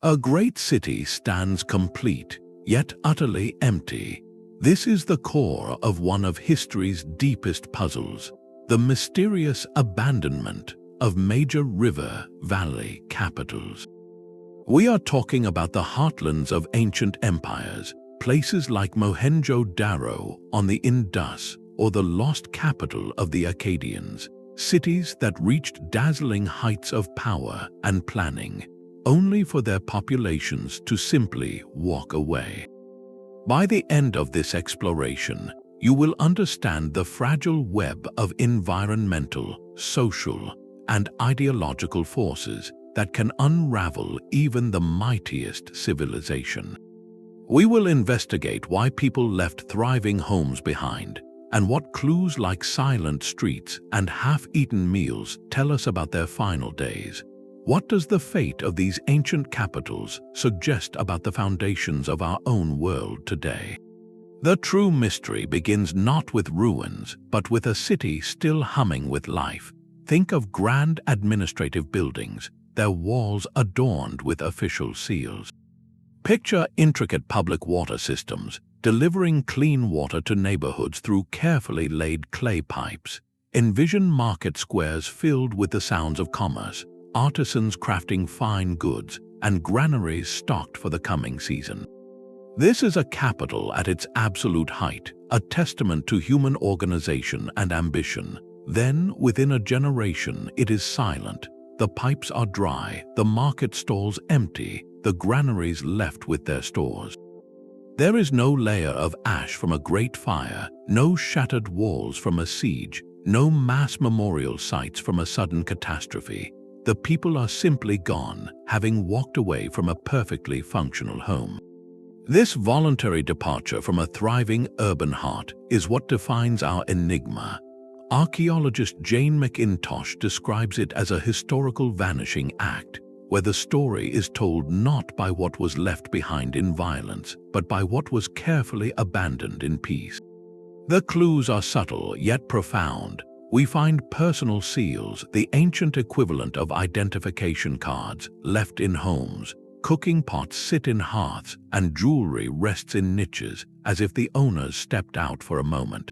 A great city stands complete, yet utterly empty. This is the core of one of history's deepest puzzles, the mysterious abandonment of major river valley capitals. We are talking about the heartlands of ancient empires, places like Mohenjo-daro on the Indus or the lost capital of the Akkadians, cities that reached dazzling heights of power and planning, only for their populations to simply walk away. By the end of this exploration, you will understand the fragile web of environmental, social, and ideological forces that can unravel even the mightiest civilization. We will investigate why people left thriving homes behind, and what clues like silent streets and half-eaten meals tell us about their final days. What does the fate of these ancient capitals suggest about the foundations of our own world today? The true mystery begins not with ruins, but with a city still humming with life. Think of grand administrative buildings, their walls adorned with official seals. Picture intricate public water systems, delivering clean water to neighborhoods through carefully laid clay pipes. Envision market squares filled with the sounds of commerce, artisans crafting fine goods, and granaries stocked for the coming season. This is a capital at its absolute height, a testament to human organization and ambition. Then, within a generation, it is silent. The pipes are dry, the market stalls empty, the granaries left with their stores. There is no layer of ash from a great fire, no shattered walls from a siege, no mass memorial sites from a sudden catastrophe. The people are simply gone, having walked away from a perfectly functional home. This voluntary departure from a thriving urban heart is what defines our enigma. Archaeologist Jane McIntosh describes it as a historical vanishing act, where the story is told not by what was left behind in violence, but by what was carefully abandoned in peace. The clues are subtle yet profound. We find personal seals, the ancient equivalent of identification cards, left in homes. Cooking pots sit in hearths, and jewelry rests in niches, as if the owners stepped out for a moment.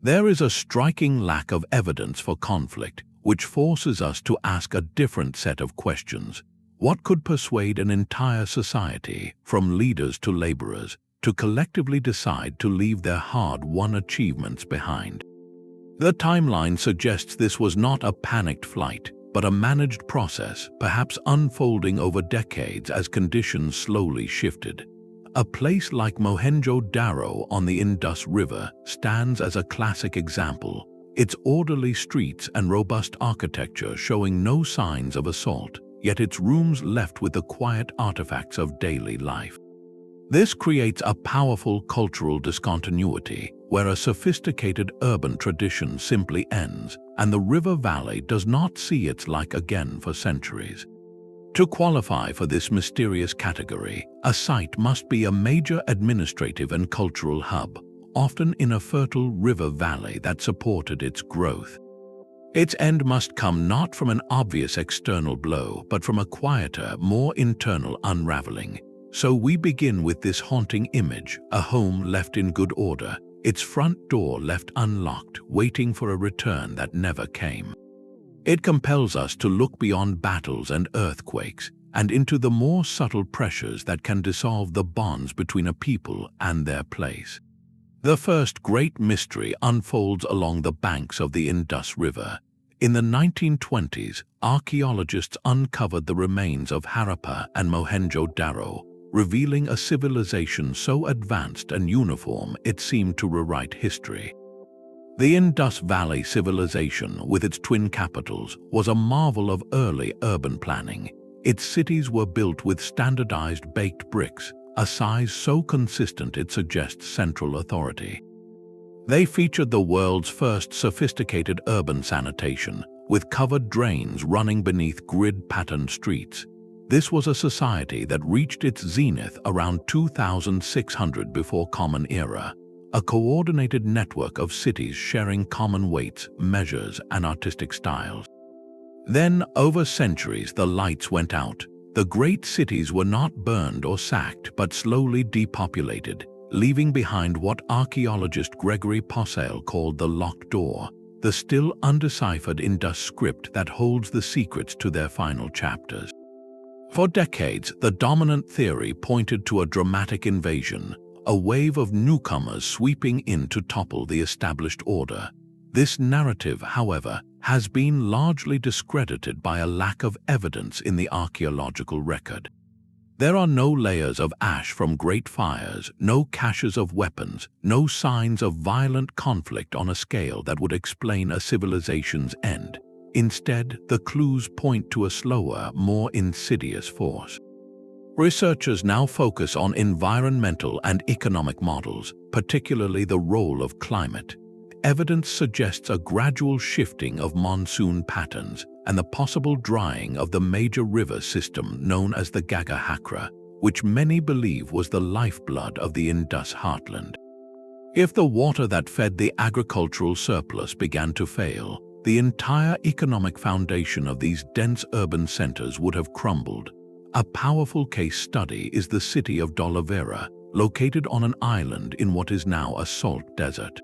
There is a striking lack of evidence for conflict, which forces us to ask a different set of questions. What could persuade an entire society, from leaders to laborers, to collectively decide to leave their hard-won achievements behind? The timeline suggests this was not a panicked flight, but a managed process, perhaps unfolding over decades as conditions slowly shifted. A place like Mohenjo-daro on the Indus River stands as a classic example, its orderly streets and robust architecture showing no signs of assault, yet its rooms left with the quiet artifacts of daily life. This creates a powerful cultural discontinuity, where a sophisticated urban tradition simply ends, and the river valley does not see its like again for centuries. To qualify for this mysterious category, a site must be a major administrative and cultural hub, often in a fertile river valley that supported its growth. Its end must come not from an obvious external blow, but from a quieter, more internal unraveling. So we begin with this haunting image, a home left in good order, its front door left unlocked, waiting for a return that never came. It compels us to look beyond battles and earthquakes, and into the more subtle pressures that can dissolve the bonds between a people and their place. The first great mystery unfolds along the banks of the Indus River. In the 1920s, archaeologists uncovered the remains of Harappa and Mohenjo-daro, revealing a civilization so advanced and uniform it seemed to rewrite history. The Indus Valley civilization, with its twin capitals, was a marvel of early urban planning. Its cities were built with standardized baked bricks, a size so consistent it suggests central authority. They featured the world's first sophisticated urban sanitation, with covered drains running beneath grid-patterned streets. This was a society that reached its zenith around 2600 before Common Era, a coordinated network of cities sharing common weights, measures, and artistic styles. Then, over centuries, the lights went out. The great cities were not burned or sacked but slowly depopulated, leaving behind what archaeologist Gregory Possehl called the locked door, the still undeciphered Indus script that holds the secrets to their final chapters. For decades, the dominant theory pointed to a dramatic invasion, a wave of newcomers sweeping in to topple the established order. This narrative, however, has been largely discredited by a lack of evidence in the archaeological record. There are no layers of ash from great fires, no caches of weapons, no signs of violent conflict on a scale that would explain a civilization's end. Instead, the clues point to a slower, more insidious force. Researchers now focus on environmental and economic models, particularly the role of climate. Evidence suggests a gradual shifting of monsoon patterns and the possible drying of the major river system known as the Gagga Hakra, which many believe was the lifeblood of the Indus heartland. If the water that fed the agricultural surplus began to fail, the entire economic foundation of these dense urban centers would have crumbled. A powerful case study is the city of Dholavira, located on an island in what is now a salt desert.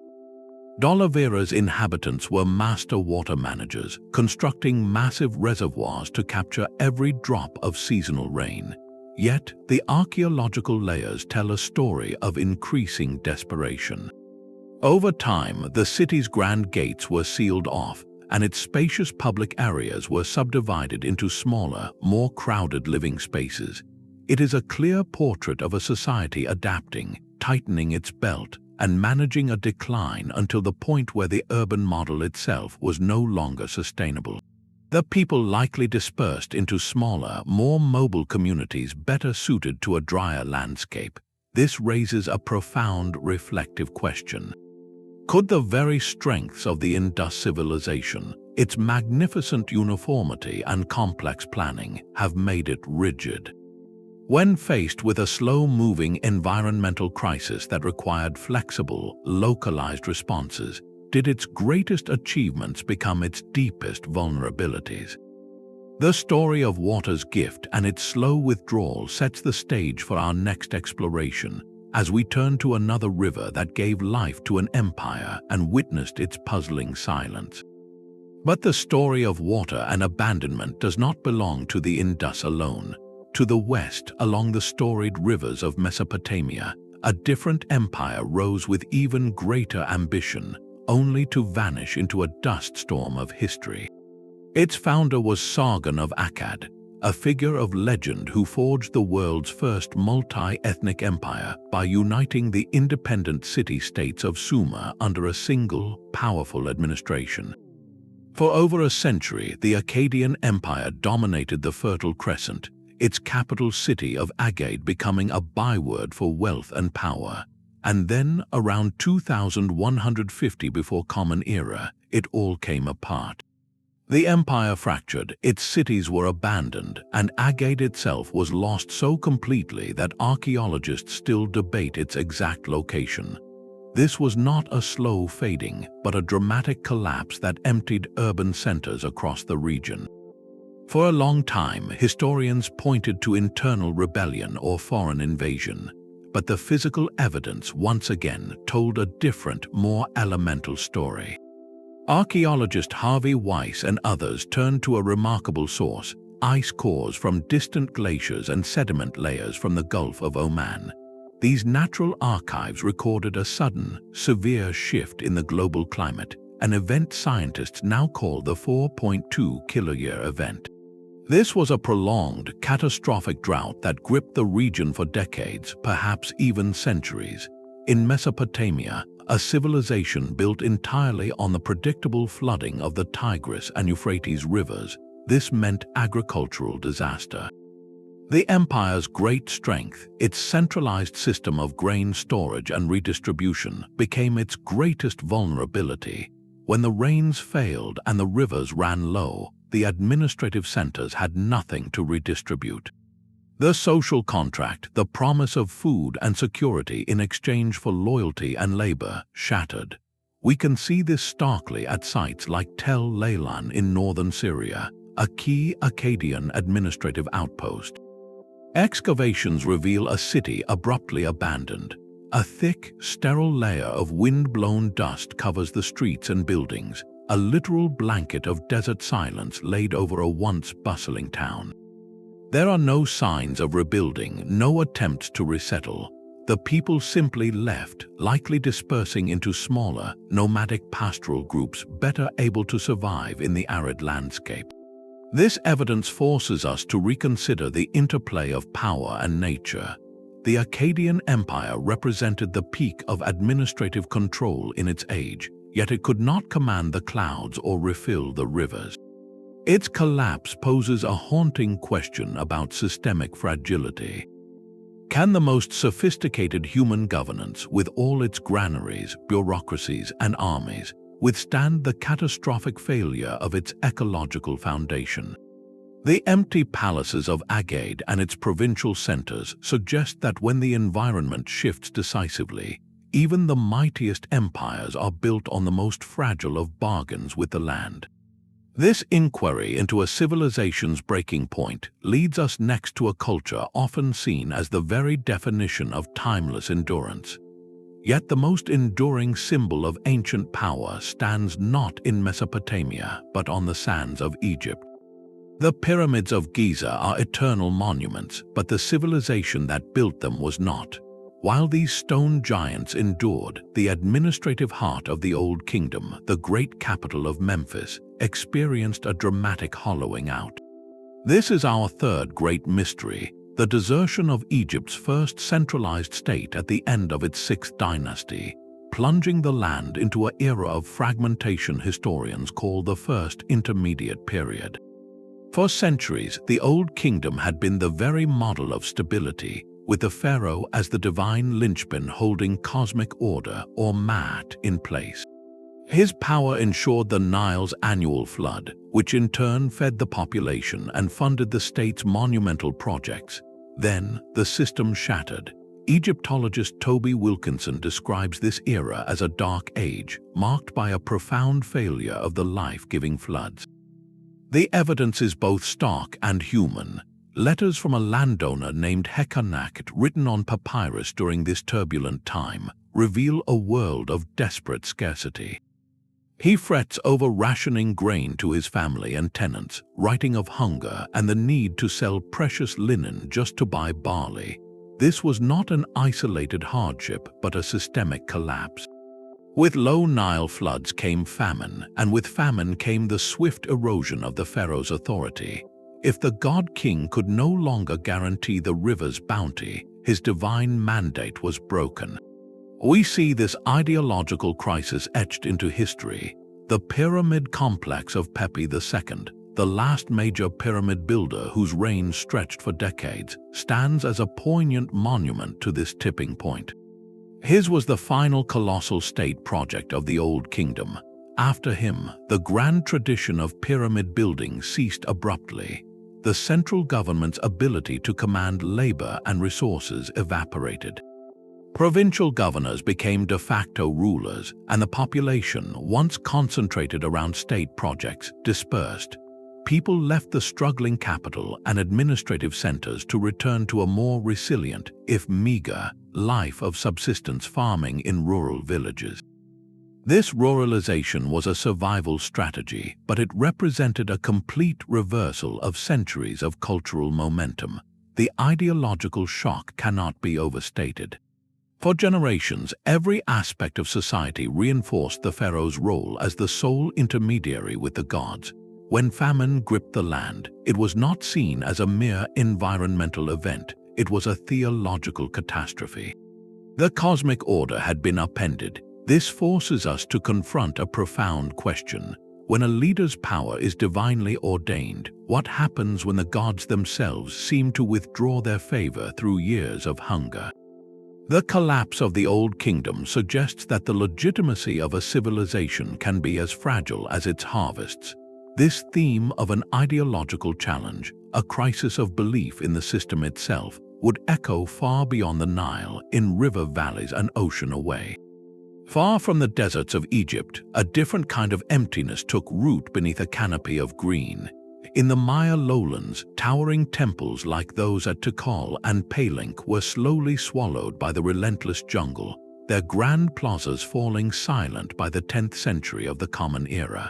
Dholavira's inhabitants were master water managers, constructing massive reservoirs to capture every drop of seasonal rain. Yet, the archaeological layers tell a story of increasing desperation. Over time, the city's grand gates were sealed off, and its spacious public areas were subdivided into smaller, more crowded living spaces. It is a clear portrait of a society adapting, tightening its belt, and managing a decline until the point where the urban model itself was no longer sustainable. The people likely dispersed into smaller, more mobile communities better suited to a drier landscape. This raises a profound, reflective question. Could the very strengths of the Indus civilization, its magnificent uniformity and complex planning, have made it rigid? When faced with a slow-moving environmental crisis that required flexible, localized responses, did its greatest achievements become its deepest vulnerabilities? The story of water's gift and its slow withdrawal sets the stage for our next exploration, as we turn to another river that gave life to an empire and witnessed its puzzling silence. But the story of water and abandonment does not belong to the Indus alone. To the west, along the storied rivers of Mesopotamia, a different empire rose with even greater ambition, only to vanish into a dust storm of history. Its founder was Sargon of Akkad, a figure of legend who forged the world's first multi-ethnic empire by uniting the independent city-states of Sumer under a single, powerful administration. For over a century, the Akkadian Empire dominated the Fertile Crescent, its capital city of Agade becoming a byword for wealth and power. And then, around 2150 before Common Era, it all came apart. The empire fractured, its cities were abandoned, and Agade itself was lost so completely that archaeologists still debate its exact location. This was not a slow fading, but a dramatic collapse that emptied urban centers across the region. For a long time, historians pointed to internal rebellion or foreign invasion, but the physical evidence once again told a different, more elemental story. Archaeologist Harvey Weiss and others turned to a remarkable source: ice cores from distant glaciers and sediment layers from the Gulf of Oman. These natural archives recorded a sudden, severe shift in the global climate, an event scientists now call the 4.2 Kiloyear Event. This was a prolonged, catastrophic drought that gripped the region for decades, perhaps even centuries. In Mesopotamia, a civilization built entirely on the predictable flooding of the Tigris and Euphrates rivers, this meant agricultural disaster. The empire's great strength, its centralized system of grain storage and redistribution, became its greatest vulnerability. When the rains failed and the rivers ran low, the administrative centers had nothing to redistribute. The social contract, the promise of food and security in exchange for loyalty and labor, shattered. We can see this starkly at sites like Tell Leilan in northern Syria, a key Akkadian administrative outpost. Excavations reveal a city abruptly abandoned. A thick, sterile layer of wind-blown dust covers the streets and buildings, a literal blanket of desert silence laid over a once bustling town. There are no signs of rebuilding, no attempts to resettle. The people simply left, likely dispersing into smaller, nomadic pastoral groups better able to survive in the arid landscape. This evidence forces us to reconsider the interplay of power and nature. The Akkadian Empire represented the peak of administrative control in its age, yet it could not command the clouds or refill the rivers. Its collapse poses a haunting question about systemic fragility. Can the most sophisticated human governance, with all its granaries, bureaucracies, and armies, withstand the catastrophic failure of its ecological foundation? The empty palaces of Agade and its provincial centers suggest that when the environment shifts decisively, even the mightiest empires are built on the most fragile of bargains with the land. This inquiry into a civilization's breaking point leads us next to a culture often seen as the very definition of timeless endurance. Yet the most enduring symbol of ancient power stands not in Mesopotamia, but on the sands of Egypt. The pyramids of Giza are eternal monuments, but the civilization that built them was not. While these stone giants endured, the administrative heart of the Old Kingdom, the great capital of Memphis, experienced a dramatic hollowing out. This is our third great mystery, the desertion of Egypt's first centralized state at the end of its 6th dynasty, plunging the land into an era of fragmentation historians call the First Intermediate Period. For centuries, the Old Kingdom had been the very model of stability, with the pharaoh as the divine linchpin holding cosmic order, or Maat, in place. His power ensured the Nile's annual flood, which in turn fed the population and funded the state's monumental projects. Then, the system shattered. Egyptologist Toby Wilkinson describes this era as a dark age, marked by a profound failure of the life-giving floods. The evidence is both stark and human. Letters from a landowner named Hekanakt, written on papyrus during this turbulent time, reveal a world of desperate scarcity. He frets over rationing grain to his family and tenants, writing of hunger and the need to sell precious linen just to buy barley. This was not an isolated hardship, but a systemic collapse. With low Nile floods came famine, and with famine came the swift erosion of the pharaoh's authority. If the god-king could no longer guarantee the river's bounty, his divine mandate was broken. We see this ideological crisis etched into history. The pyramid complex of Pepi II, the last major pyramid builder whose reign stretched for decades, stands as a poignant monument to this tipping point. His was the final colossal state project of the Old Kingdom. After him, the grand tradition of pyramid building ceased abruptly. The central government's ability to command labor and resources evaporated. Provincial governors became de facto rulers, and the population, once concentrated around state projects, dispersed. People left the struggling capital and administrative centers to return to a more resilient, if meager, life of subsistence farming in rural villages. This ruralization was a survival strategy, but it represented a complete reversal of centuries of cultural momentum. The ideological shock cannot be overstated. For generations, every aspect of society reinforced the pharaoh's role as the sole intermediary with the gods. When famine gripped the land, it was not seen as a mere environmental event, it was a theological catastrophe. The cosmic order had been upended. This forces us to confront a profound question. When a leader's power is divinely ordained, what happens when the gods themselves seem to withdraw their favor through years of hunger? The collapse of the Old Kingdom suggests that the legitimacy of a civilization can be as fragile as its harvests. This theme of an ideological challenge, a crisis of belief in the system itself, would echo far beyond the Nile, in river valleys and ocean away. Far from the deserts of Egypt, a different kind of emptiness took root beneath a canopy of green. In the Maya lowlands, towering temples like those at Tikal and Copán were slowly swallowed by the relentless jungle, their grand plazas falling silent by the 10th century of the Common Era.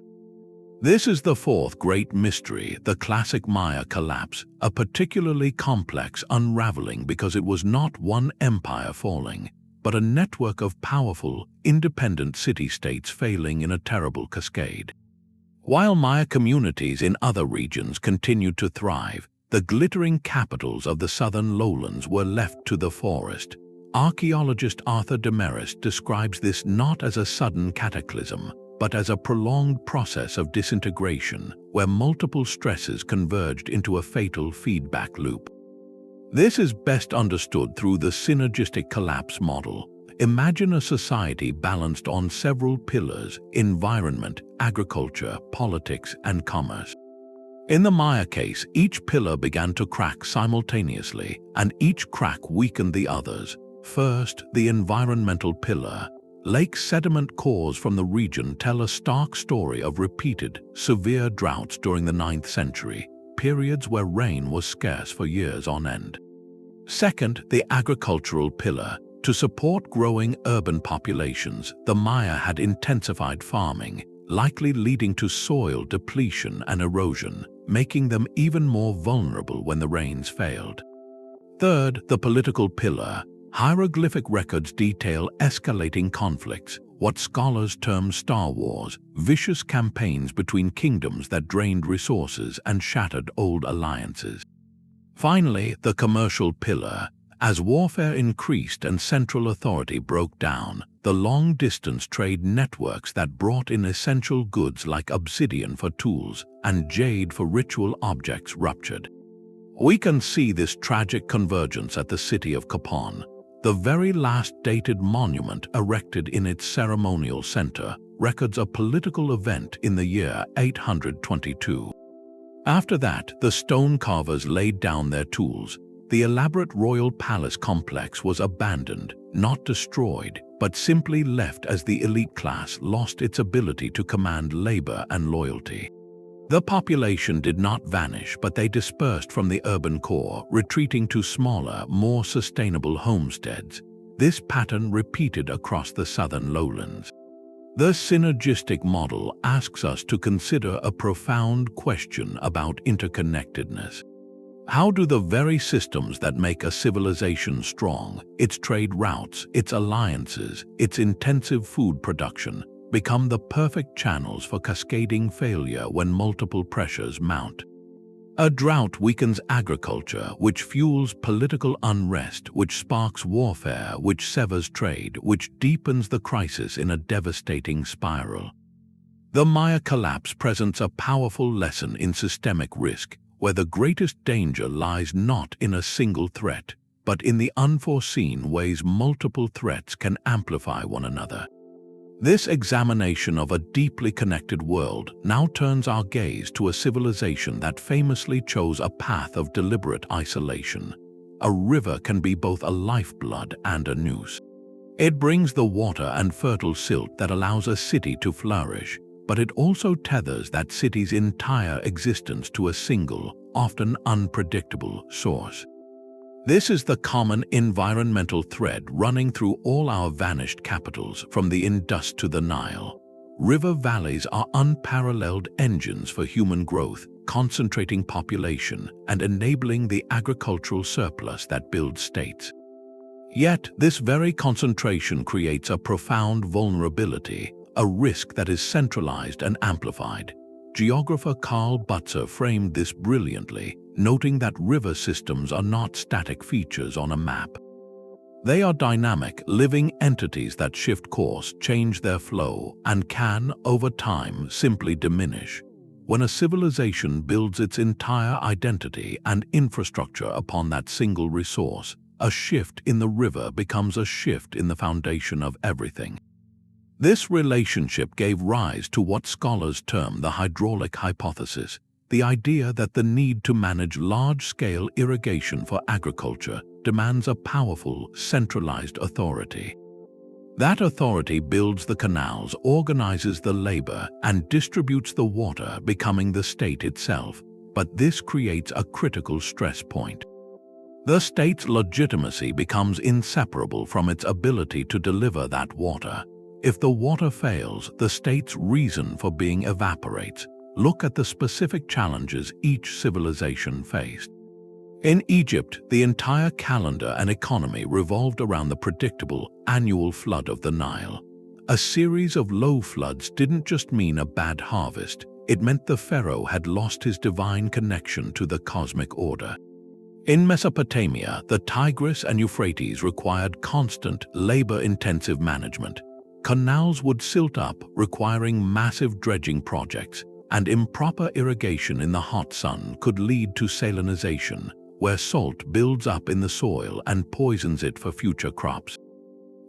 This is the fourth great mystery, the classic Maya collapse, a particularly complex unraveling because it was not one empire falling, but a network of powerful, independent city-states failing in a terrible cascade. While Maya communities in other regions continued to thrive, the glittering capitals of the southern lowlands were left to the forest. Archaeologist Arthur Demarest describes this not as a sudden cataclysm, but as a prolonged process of disintegration where multiple stresses converged into a fatal feedback loop. This is best understood through the synergistic collapse model. Imagine a society balanced on several pillars: environment, agriculture, politics, and commerce. In the Maya case, each pillar began to crack simultaneously, and each crack weakened the others. First, the environmental pillar. Lake sediment cores from the region tell a stark story of repeated, severe droughts during the 9th century, periods where rain was scarce for years on end. Second, the agricultural pillar. To support growing urban populations, the Maya had intensified farming, likely leading to soil depletion and erosion, making them even more vulnerable when the rains failed. Third, the political pillar. Hieroglyphic records detail escalating conflicts, what scholars term Star Wars, vicious campaigns between kingdoms that drained resources and shattered old alliances. Finally, the commercial pillar. As warfare increased and central authority broke down, the long-distance trade networks that brought in essential goods like obsidian for tools and jade for ritual objects ruptured. We can see this tragic convergence at the city of Copán. The very last dated monument erected in its ceremonial center records a political event in the year 822. After that, the stone carvers laid down their tools. The elaborate royal palace complex was abandoned, not destroyed, but simply left as the elite class lost its ability to command labor and loyalty. The population did not vanish, but they dispersed from the urban core, retreating to smaller, more sustainable homesteads. This pattern repeated across the southern lowlands. The synergistic model asks us to consider a profound question about interconnectedness. How do the very systems that make a civilization strong, its trade routes, its alliances, its intensive food production, become the perfect channels for cascading failure when multiple pressures mount? A drought weakens agriculture, which fuels political unrest, which sparks warfare, which severs trade, which deepens the crisis in a devastating spiral. The Maya collapse presents a powerful lesson in systemic risk, where the greatest danger lies not in a single threat, but in the unforeseen ways multiple threats can amplify one another. This examination of a deeply connected world now turns our gaze to a civilization that famously chose a path of deliberate isolation. A river can be both a lifeblood and a noose. It brings the water and fertile silt that allows a city to flourish, but it also tethers that city's entire existence to a single, often unpredictable, source. This is the common environmental thread running through all our vanished capitals, from the Indus to the Nile. River valleys are unparalleled engines for human growth, concentrating population and enabling the agricultural surplus that builds states. Yet, this very concentration creates a profound vulnerability, a risk that is centralized and amplified. Geographer Karl Butzer framed this brilliantly, noting that river systems are not static features on a map. They are dynamic, living entities that shift course, change their flow, and can, over time, simply diminish. When a civilization builds its entire identity and infrastructure upon that single resource, a shift in the river becomes a shift in the foundation of everything. This relationship gave rise to what scholars term the hydraulic hypothesis, the idea that the need to manage large-scale irrigation for agriculture demands a powerful, centralized authority. That authority builds the canals, organizes the labor, and distributes the water, becoming the state itself. but this creates a critical stress point. The state's legitimacy becomes inseparable from its ability to deliver that water. If the water fails, the state's reason for being evaporates. Look at the specific challenges each civilization faced. In Egypt, the entire calendar and economy revolved around the predictable annual flood of the Nile. A series of low floods didn't just mean a bad harvest, it meant the pharaoh had lost his divine connection to the cosmic order. In Mesopotamia, the Tigris and Euphrates required constant, labor-intensive management. Canals would silt up, requiring massive dredging projects, and improper irrigation in the hot sun could lead to salinization, where salt builds up in the soil and poisons it for future crops.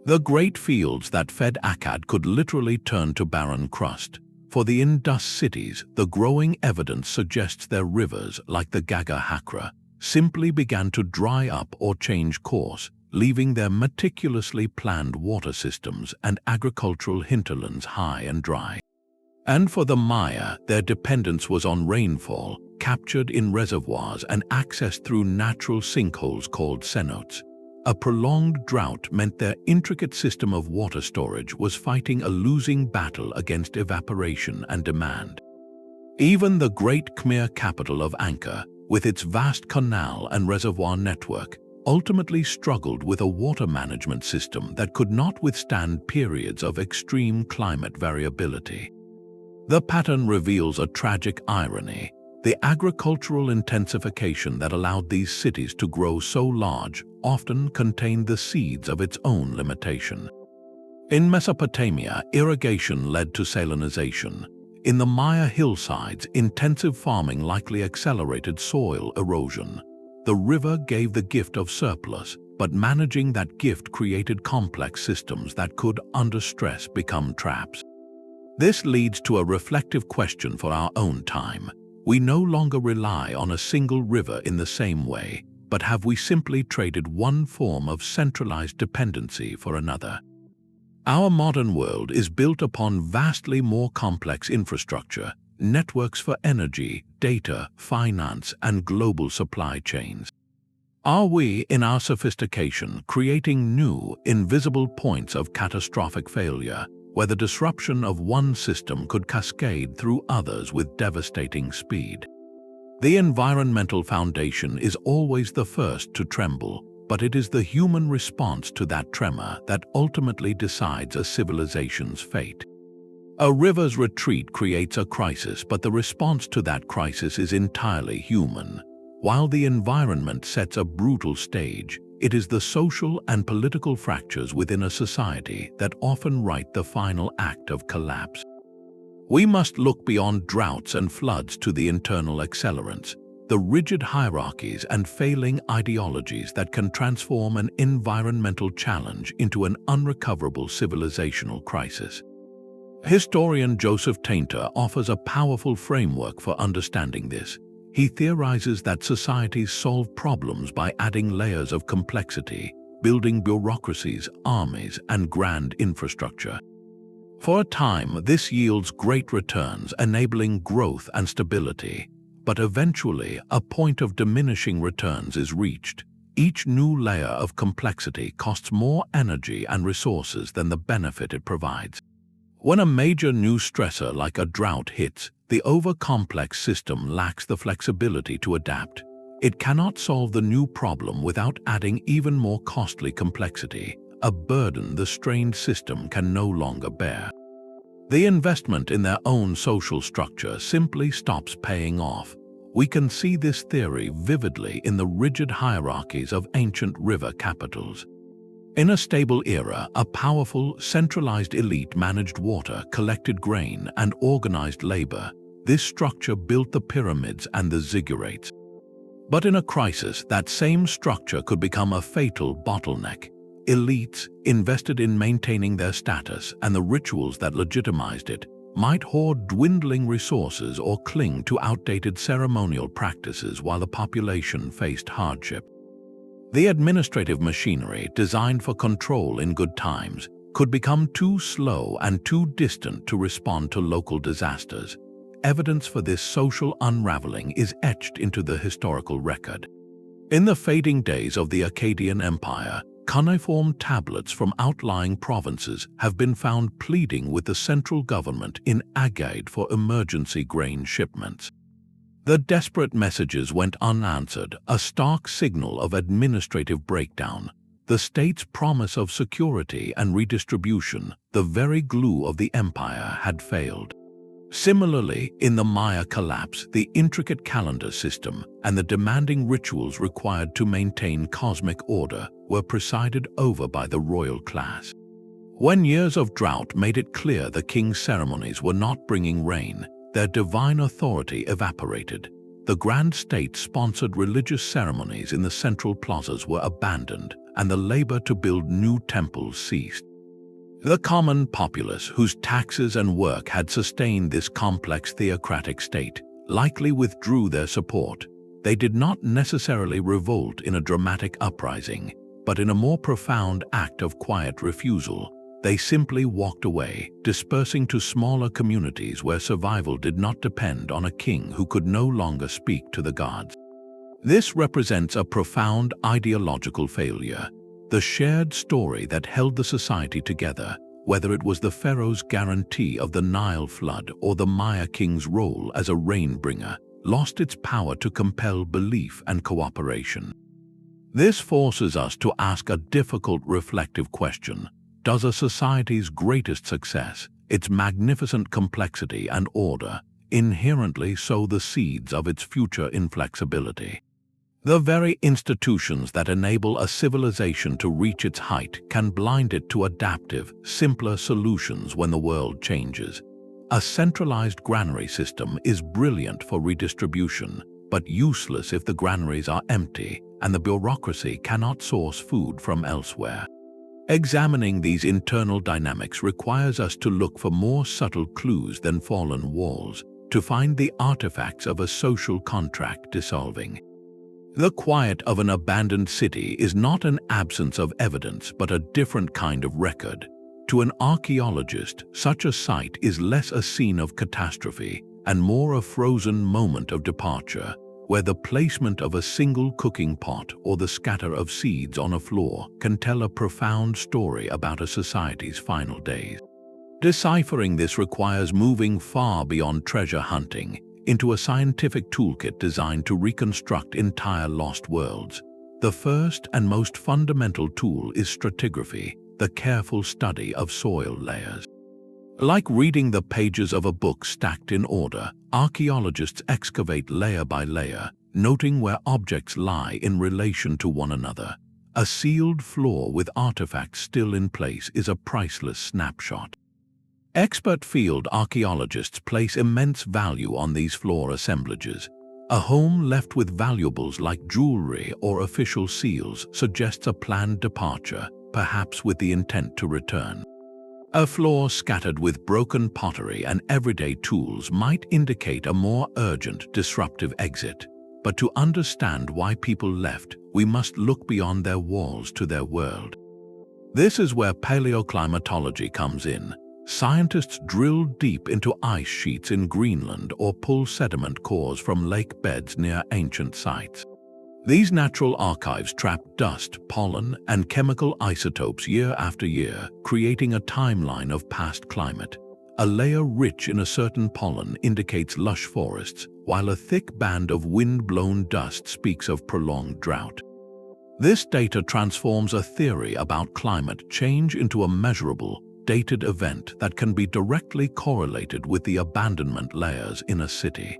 The great fields that fed Akkad could literally turn to barren crust. For the Indus cities, the growing evidence suggests their rivers, like the Gaga Hakra, simply began to dry up or change course, leaving their meticulously planned water systems and agricultural hinterlands high and dry. And for the Maya, their dependence was on rainfall, captured in reservoirs and accessed through natural sinkholes called cenotes. A prolonged drought meant their intricate system of water storage was fighting a losing battle against evaporation and demand. Even the great Khmer capital of Ankara, with its vast canal and reservoir network, ultimately struggled with a water management system that could not withstand periods of extreme climate variability. The pattern reveals a tragic irony. The agricultural intensification that allowed these cities to grow so large often contained the seeds of its own limitation. In Mesopotamia, irrigation led to salinization. In the Maya hillsides, intensive farming likely accelerated soil erosion. The river gave the gift of surplus, but managing that gift created complex systems that could, under stress, become traps. This leads to a reflective question for our own time. We no longer rely on a single river in the same way, but have we simply traded one form of centralized dependency for another? Our modern world is built upon vastly more complex infrastructure, networks for energy, data, finance, and global supply chains. Are we, in our sophistication, creating new, invisible points of catastrophic failure, where the disruption of one system could cascade through others with devastating speed? The environmental foundation is always the first to tremble, but it is the human response to that tremor that ultimately decides a civilization's fate. A river's retreat creates a crisis, but the response to that crisis is entirely human. While the environment sets a brutal stage, it is the social and political fractures within a society that often write the final act of collapse. We must look beyond droughts and floods to the internal accelerants, the rigid hierarchies and failing ideologies that can transform an environmental challenge into an unrecoverable civilizational crisis. Historian Joseph Tainter offers a powerful framework for understanding this. He theorizes that societies solve problems by adding layers of complexity, building bureaucracies, armies, and grand infrastructure. For a time, this yields great returns, enabling growth and stability. But eventually, a point of diminishing returns is reached. Each new layer of complexity costs more energy and resources than the benefit it provides. When a major new stressor like a drought hits, the over-complex system lacks the flexibility to adapt. It cannot solve the new problem without adding even more costly complexity, a burden the strained system can no longer bear. The investment in their own social structure simply stops paying off. We can see this theory vividly in the rigid hierarchies of ancient river capitals. In a stable era, a powerful, centralized elite managed water, collected grain, and organized labor. This structure built the pyramids and the ziggurats. But in a crisis, that same structure could become a fatal bottleneck. Elites, invested in maintaining their status and the rituals that legitimized it, might hoard dwindling resources or cling to outdated ceremonial practices while the population faced hardship. The administrative machinery, designed for control in good times, could become too slow and too distant to respond to local disasters. evidence for this social unraveling is etched into the historical record. In the fading days of the Akkadian Empire, cuneiform tablets from outlying provinces have been found pleading with the central government in Agade for emergency grain shipments. The desperate messages went unanswered, a stark signal of administrative breakdown. The state's promise of security and redistribution, the very glue of the empire, had failed. Similarly, in the Maya collapse, the intricate calendar system and the demanding rituals required to maintain cosmic order were presided over by the royal class. When years of drought made it clear the king's ceremonies were not bringing rain, their divine authority evaporated. The grand state-sponsored religious ceremonies in the central plazas were abandoned, and the labor to build new temples ceased. The common populace, whose taxes and work had sustained this complex theocratic state, likely withdrew their support. They did not necessarily revolt in a dramatic uprising, but in a more profound act of quiet refusal. They simply walked away, dispersing to smaller communities where survival did not depend on a king who could no longer speak to the gods. This represents a profound ideological failure. The shared story that held the society together, whether it was the pharaoh's guarantee of the Nile flood or the Maya king's role as a rain-bringer, lost its power to compel belief and cooperation. This forces us to ask a difficult reflective question. Does a society's greatest success, its magnificent complexity and order, inherently sow the seeds of its future inflexibility? The very institutions that enable a civilization to reach its height can blind it to adaptive, simpler solutions when the world changes. A centralized granary system is brilliant for redistribution, but useless if the granaries are empty and the bureaucracy cannot source food from elsewhere. Examining these internal dynamics requires us to look for more subtle clues than fallen walls, to find the artifacts of a social contract dissolving. The quiet of an abandoned city is not an absence of evidence but a different kind of record. To an archaeologist, such a site is less a scene of catastrophe and more a frozen moment of departure, where the placement of a single cooking pot or the scatter of seeds on a floor can tell a profound story about a society's final days. Deciphering this requires moving far beyond treasure hunting into a scientific toolkit designed to reconstruct entire lost worlds. The first and most fundamental tool is stratigraphy, the careful study of soil layers. Like reading the pages of a book stacked in order, archaeologists excavate layer by layer, noting where objects lie in relation to one another. A sealed floor with artifacts still in place is a priceless snapshot. Expert field archaeologists place immense value on these floor assemblages. A home left with valuables like jewelry or official seals suggests a planned departure, perhaps with the intent to return. A floor scattered with broken pottery and everyday tools might indicate a more urgent, disruptive exit. But to understand why people left, we must look beyond their walls to their world. This is where paleoclimatology comes in. Scientists drill deep into ice sheets in Greenland or pull sediment cores from lake beds near ancient sites. These natural archives trap dust, pollen, and chemical isotopes year after year, creating a timeline of past climate. A layer rich in a certain pollen indicates lush forests, while a thick band of wind-blown dust speaks of prolonged drought. This data transforms a theory about climate change into a measurable, dated event that can be directly correlated with the abandonment layers in a city.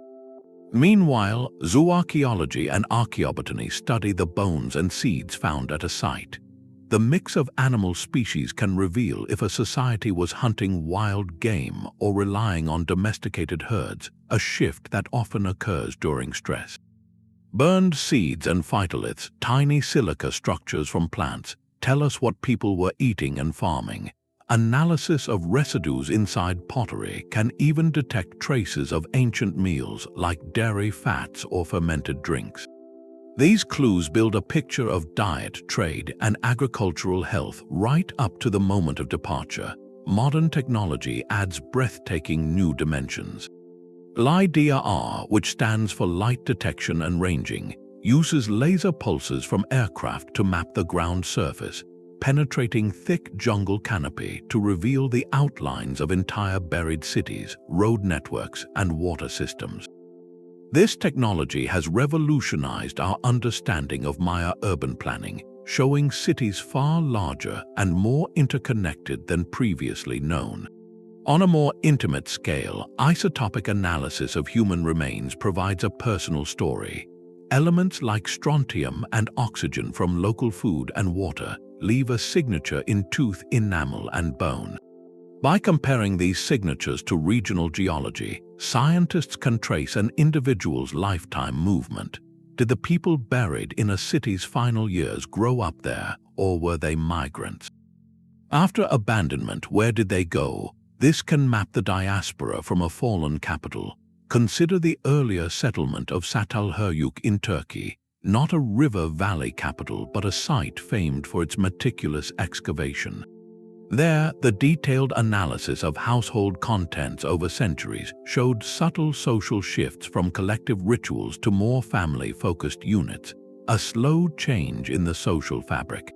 Meanwhile, zooarchaeology and archaeobotany study the bones and seeds found at a site. The mix of animal species can reveal if a society was hunting wild game or relying on domesticated herds, a shift that often occurs during stress. Burned seeds and phytoliths, tiny silica structures from plants, tell us what people were eating and farming. Analysis of residues inside pottery can even detect traces of ancient meals like dairy fats or fermented drinks. These clues build a picture of diet, trade, and agricultural health right up to the moment of departure. Modern technology adds breathtaking new dimensions. LiDAR, which stands for Light Detection and Ranging, uses laser pulses from aircraft to map the ground surface, penetrating thick jungle canopy to reveal the outlines of entire buried cities, road networks, and water systems. This technology has revolutionized our understanding of Maya urban planning, showing cities far larger and more interconnected than previously known. On a more intimate scale, isotopic analysis of human remains provides a personal story. Elements like strontium and oxygen from local food and water leave a signature in tooth, enamel, and bone. By comparing these signatures to regional geology, scientists can trace an individual's lifetime movement. Did the people buried in a city's final years grow up there, or were they migrants? After abandonment, where did they go? This can map the diaspora from a fallen capital. Consider the earlier settlement of Çatalhöyük in Turkey, not a river valley capital but a site famed for its meticulous excavation. There, the detailed analysis of household contents over centuries showed subtle social shifts from collective rituals to more family-focused units, a slow change in the social fabric.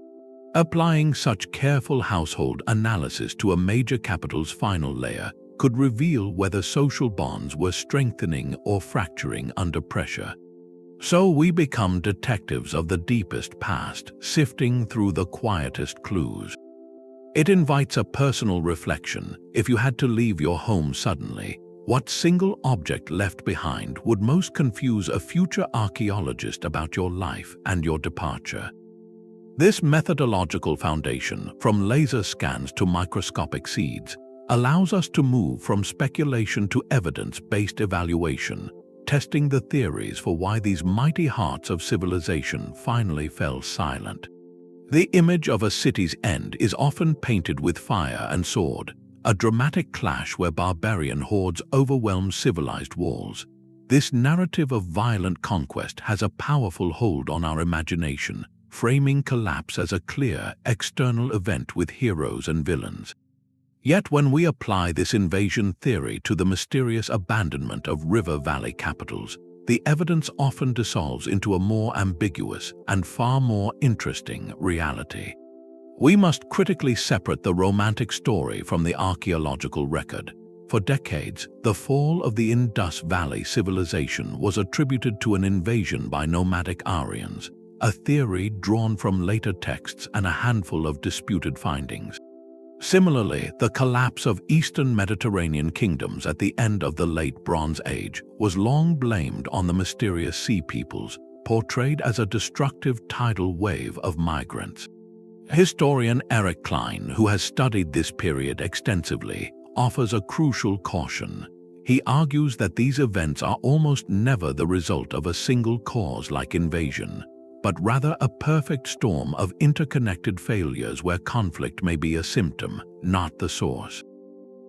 Applying such careful household analysis to a major capital's final layer could reveal whether social bonds were strengthening or fracturing under pressure. So we become detectives of the deepest past, sifting through the quietest clues. It invites a personal reflection. If you had to leave your home suddenly, what single object left behind would most confuse a future archaeologist about your life and your departure? This methodological foundation, from laser scans to microscopic seeds, allows us to move from speculation to evidence-based evaluation, testing the theories for why these mighty hearts of civilization finally fell silent. The image of a city's end is often painted with fire and sword, a dramatic clash where barbarian hordes overwhelm civilized walls. This narrative of violent conquest has a powerful hold on our imagination, framing collapse as a clear, external event with heroes and villains. Yet when we apply this invasion theory to the mysterious abandonment of river valley capitals, the evidence often dissolves into a more ambiguous and far more interesting reality. We must critically separate the romantic story from the archaeological record. For decades, the fall of the Indus Valley civilization was attributed to an invasion by nomadic Aryans, a theory drawn from later texts and a handful of disputed findings. Similarly, the collapse of Eastern Mediterranean kingdoms at the end of the Late Bronze Age was long blamed on the mysterious sea peoples, portrayed as a destructive tidal wave of migrants. Historian Eric Klein, who has studied this period extensively, offers a crucial caution. He argues that these events are almost never the result of a single cause like invasion, but rather a perfect storm of interconnected failures where conflict may be a symptom, not the source.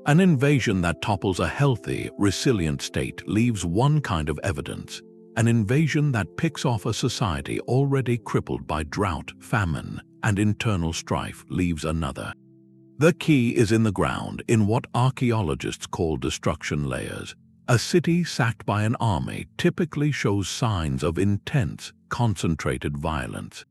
An invasion that topples a healthy, resilient state leaves one kind of evidence. An invasion that picks off a society already crippled by drought, famine, and internal strife leaves another. The key is in the ground, in what archaeologists call destruction layers. A city sacked by an army typically shows signs of intense, concentrated violence.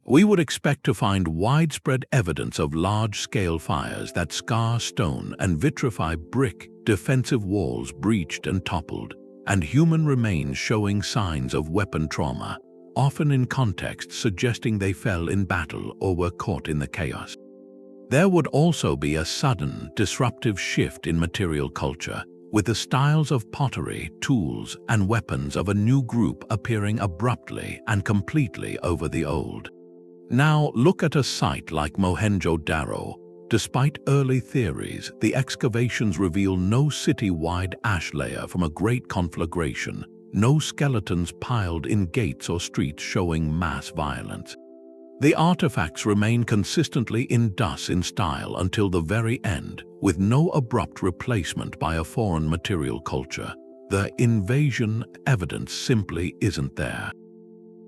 We would expect to find widespread evidence of large-scale fires that scar stone and vitrify brick, defensive walls breached and toppled, and human remains showing signs of weapon trauma, often in context suggesting they fell in battle or were caught in the chaos. There would also be a sudden, disruptive shift in material culture, with the styles of pottery, tools, and weapons of a new group appearing abruptly and completely over the old. Now look at a site like Mohenjo-daro. Despite early theories, the excavations reveal no city-wide ash layer from a great conflagration, no skeletons piled in gates or streets showing mass violence. The artifacts remain consistently Indus in style until the very end, with no abrupt replacement by a foreign material culture. The invasion evidence simply isn't there.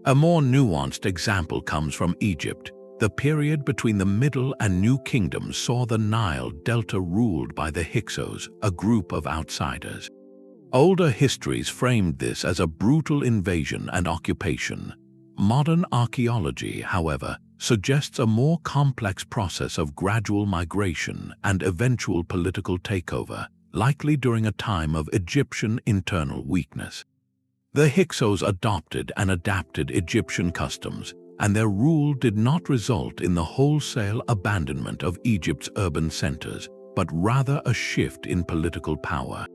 A more nuanced example comes from Egypt. The period between the Middle and New Kingdoms saw the Nile Delta ruled by the Hyksos, a group of outsiders. Older histories framed this as a brutal invasion and occupation. Modern archaeology, however, suggests a more complex process of gradual migration and eventual political takeover, likely during a time of Egyptian internal weakness. The Hyksos adopted and adapted Egyptian customs, and their rule did not result in the wholesale abandonment of Egypt's urban centers, but rather a shift in political power.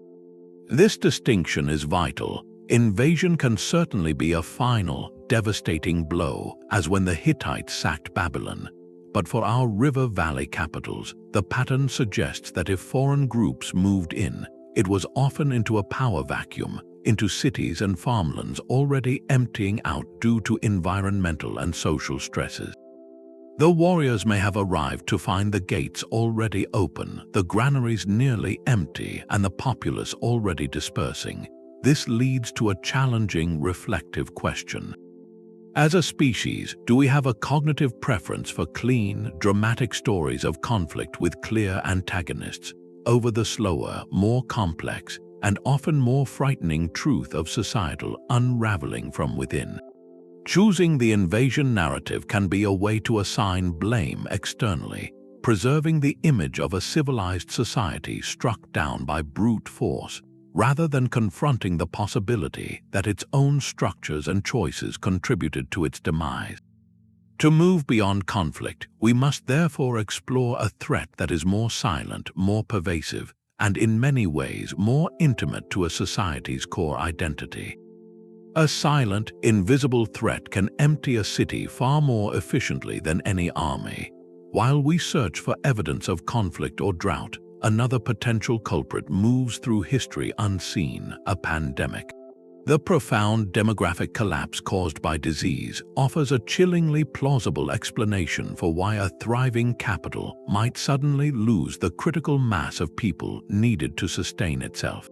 This distinction is vital. Invasion can certainly be a final, devastating blow, as when the Hittites sacked Babylon. But for our river valley capitals, the pattern suggests that if foreign groups moved in, it was often into a power vacuum, into cities and farmlands already emptying out due to environmental and social stresses. The warriors may have arrived to find the gates already open, the granaries nearly empty, and the populace already dispersing. This leads to a challenging, reflective question. As a species, do we have a cognitive preference for clean, dramatic stories of conflict with clear antagonists, over the slower, more complex, and often more frightening truth of societal unraveling from within? Choosing the invasion narrative can be a way to assign blame externally, preserving the image of a civilized society struck down by brute force, rather than confronting the possibility that its own structures and choices contributed to its demise. To move beyond conflict, we must therefore explore a threat that is more silent, more pervasive, and in many ways more intimate to a society's core identity. A silent, invisible threat can empty a city far more efficiently than any army. While we search for evidence of conflict or drought, another potential culprit moves through history unseen: a pandemic. The profound demographic collapse caused by disease offers a chillingly plausible explanation for why a thriving capital might suddenly lose the critical mass of people needed to sustain itself.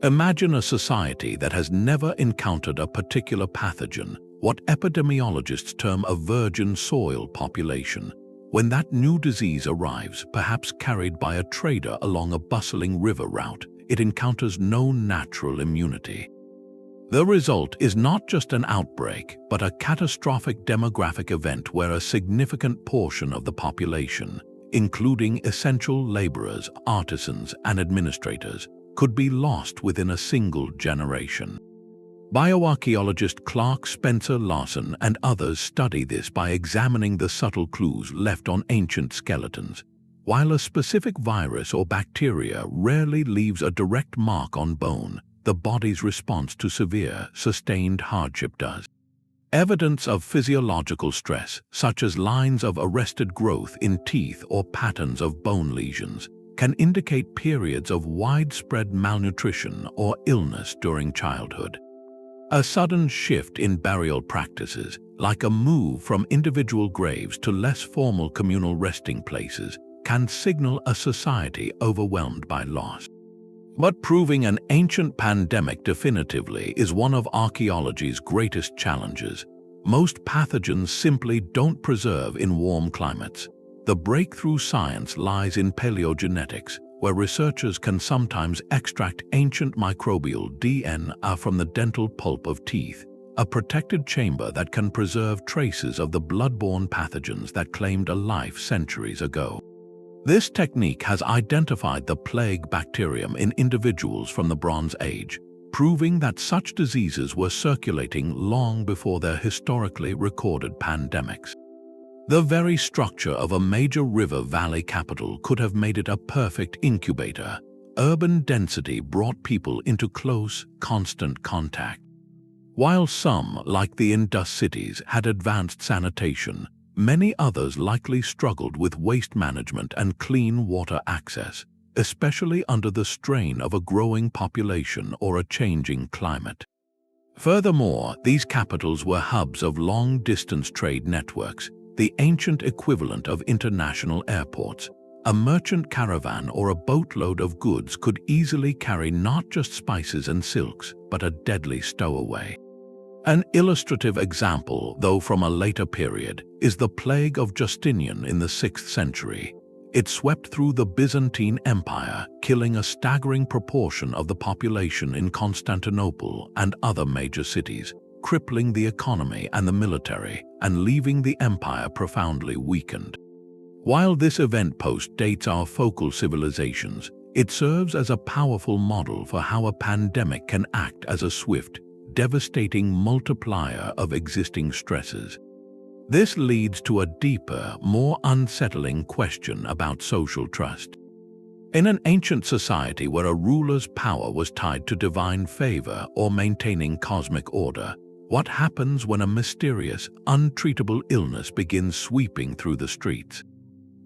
Imagine a society that has never encountered a particular pathogen, what epidemiologists term a virgin soil population. When that new disease arrives, perhaps carried by a trader along a bustling river route, it encounters no natural immunity. The result is not just an outbreak, but a catastrophic demographic event where a significant portion of the population, including essential laborers, artisans, and administrators, could be lost within a single generation. Bioarchaeologist Clark Spencer Larson and others study this by examining the subtle clues left on ancient skeletons. While a specific virus or bacteria rarely leaves a direct mark on bone, the body's response to severe, sustained hardship does. Evidence of physiological stress, such as lines of arrested growth in teeth or patterns of bone lesions, can indicate periods of widespread malnutrition or illness during childhood. A sudden shift in burial practices, like a move from individual graves to less formal communal resting places, can signal a society overwhelmed by loss. But proving an ancient pandemic definitively is one of archaeology's greatest challenges. Most pathogens simply don't preserve in warm climates. The breakthrough science lies in paleogenetics, where researchers can sometimes extract ancient microbial DNA from the dental pulp of teeth, a protected chamber that can preserve traces of the blood-borne pathogens that claimed a life centuries ago. This technique has identified the plague bacterium in individuals from the Bronze Age, proving that such diseases were circulating long before their historically recorded pandemics. The very structure of a major river valley capital could have made it a perfect incubator. Urban density brought people into close, constant contact. While some, like the Indus cities, had advanced sanitation, many others likely struggled with waste management and clean water access, especially under the strain of a growing population or a changing climate. Furthermore, these capitals were hubs of long-distance trade networks, the ancient equivalent of international airports. A merchant caravan or a boatload of goods could easily carry not just spices and silks, but a deadly stowaway. An illustrative example, though from a later period, is the plague of Justinian in the 6th century. It swept through the Byzantine Empire, killing a staggering proportion of the population in Constantinople and other major cities, crippling the economy and the military, and leaving the empire profoundly weakened. While this event postdates our focal civilizations, it serves as a powerful model for how a pandemic can act as a swift, devastating multiplier of existing stresses. This leads to a deeper, more unsettling question about social trust. In an ancient society where a ruler's power was tied to divine favor or maintaining cosmic order, what happens when a mysterious, untreatable illness begins sweeping through the streets?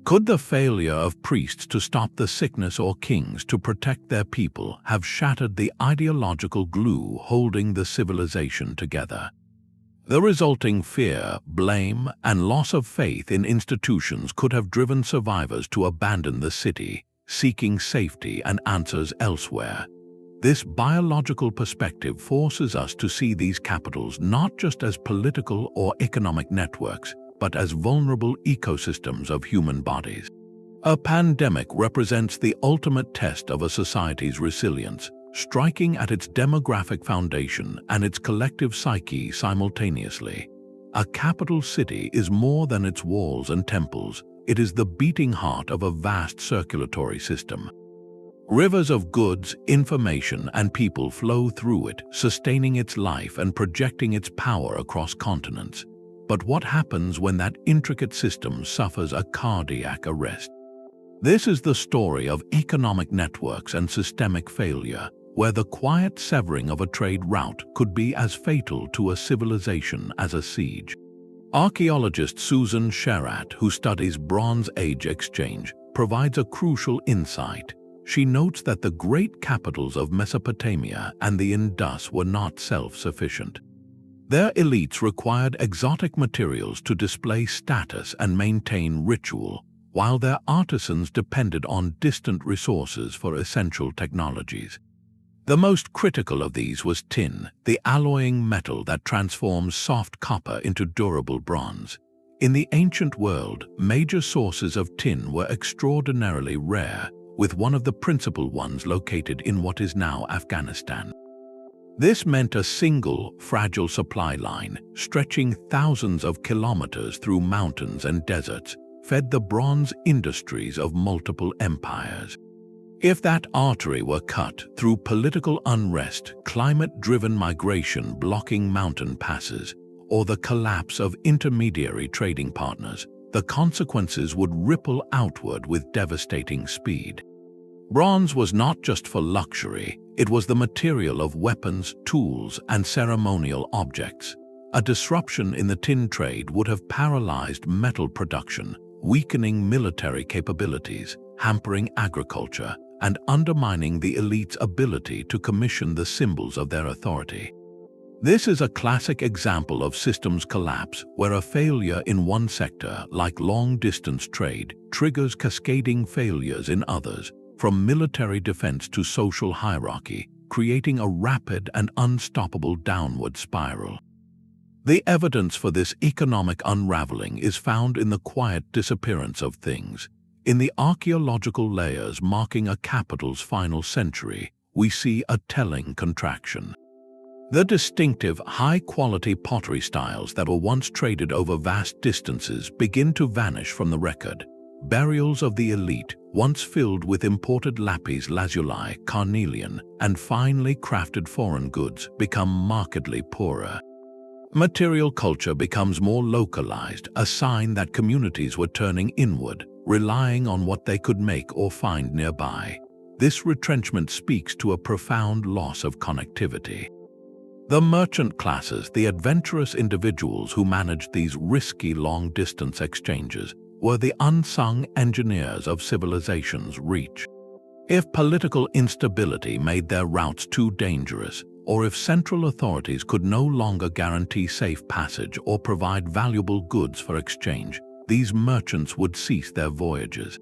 Could the failure of priests to stop the sickness or kings to protect their people have shattered the ideological glue holding the civilization together? The resulting fear, blame, and loss of faith in institutions could have driven survivors to abandon the city, seeking safety and answers elsewhere. This biological perspective forces us to see these capitals not just as political or economic networks, but as vulnerable ecosystems of human bodies. A pandemic represents the ultimate test of a society's resilience, striking at its demographic foundation and its collective psyche simultaneously. A capital city is more than its walls and temples. It is the beating heart of a vast circulatory system. Rivers of goods, information, and people flow through it, sustaining its life and projecting its power across continents. But what happens when that intricate system suffers a cardiac arrest? This is the story of economic networks and systemic failure, where the quiet severing of a trade route could be as fatal to a civilization as a siege. Archaeologist Susan Sherratt, who studies Bronze Age exchange, provides a crucial insight. She notes that the great capitals of Mesopotamia and the Indus were not self-sufficient. Their elites required exotic materials to display status and maintain ritual, while their artisans depended on distant resources for essential technologies. The most critical of these was tin, the alloying metal that transforms soft copper into durable bronze. In the ancient world, major sources of tin were extraordinarily rare, with one of the principal ones located in what is now Afghanistan. This meant a single, fragile supply line, stretching thousands of kilometers through mountains and deserts, fed the bronze industries of multiple empires. If that artery were cut through political unrest, climate-driven migration blocking mountain passes, or the collapse of intermediary trading partners, the consequences would ripple outward with devastating speed. Bronze was not just for luxury, it was the material of weapons, tools, and ceremonial objects. A disruption in the tin trade would have paralyzed metal production, weakening military capabilities, hampering agriculture, and undermining the elite's ability to commission the symbols of their authority. This is a classic example of systems collapse, where a failure in one sector, like long-distance trade, triggers cascading failures in others, from military defense to social hierarchy, creating a rapid and unstoppable downward spiral. The evidence for this economic unraveling is found in the quiet disappearance of things. In the archaeological layers marking a capital's final century, we see a telling contraction. The distinctive, high-quality pottery styles that were once traded over vast distances begin to vanish from the record. Burials of the elite, once filled with imported lapis lazuli, carnelian, and finely crafted foreign goods, become markedly poorer. Material culture becomes more localized, a sign that communities were turning inward, relying on what they could make or find nearby. This retrenchment speaks to a profound loss of connectivity. The merchant classes, the adventurous individuals who managed these risky long-distance exchanges, were the unsung engineers of civilization's reach. If political instability made their routes too dangerous, or if central authorities could no longer guarantee safe passage or provide valuable goods for exchange, these merchants would cease their voyages.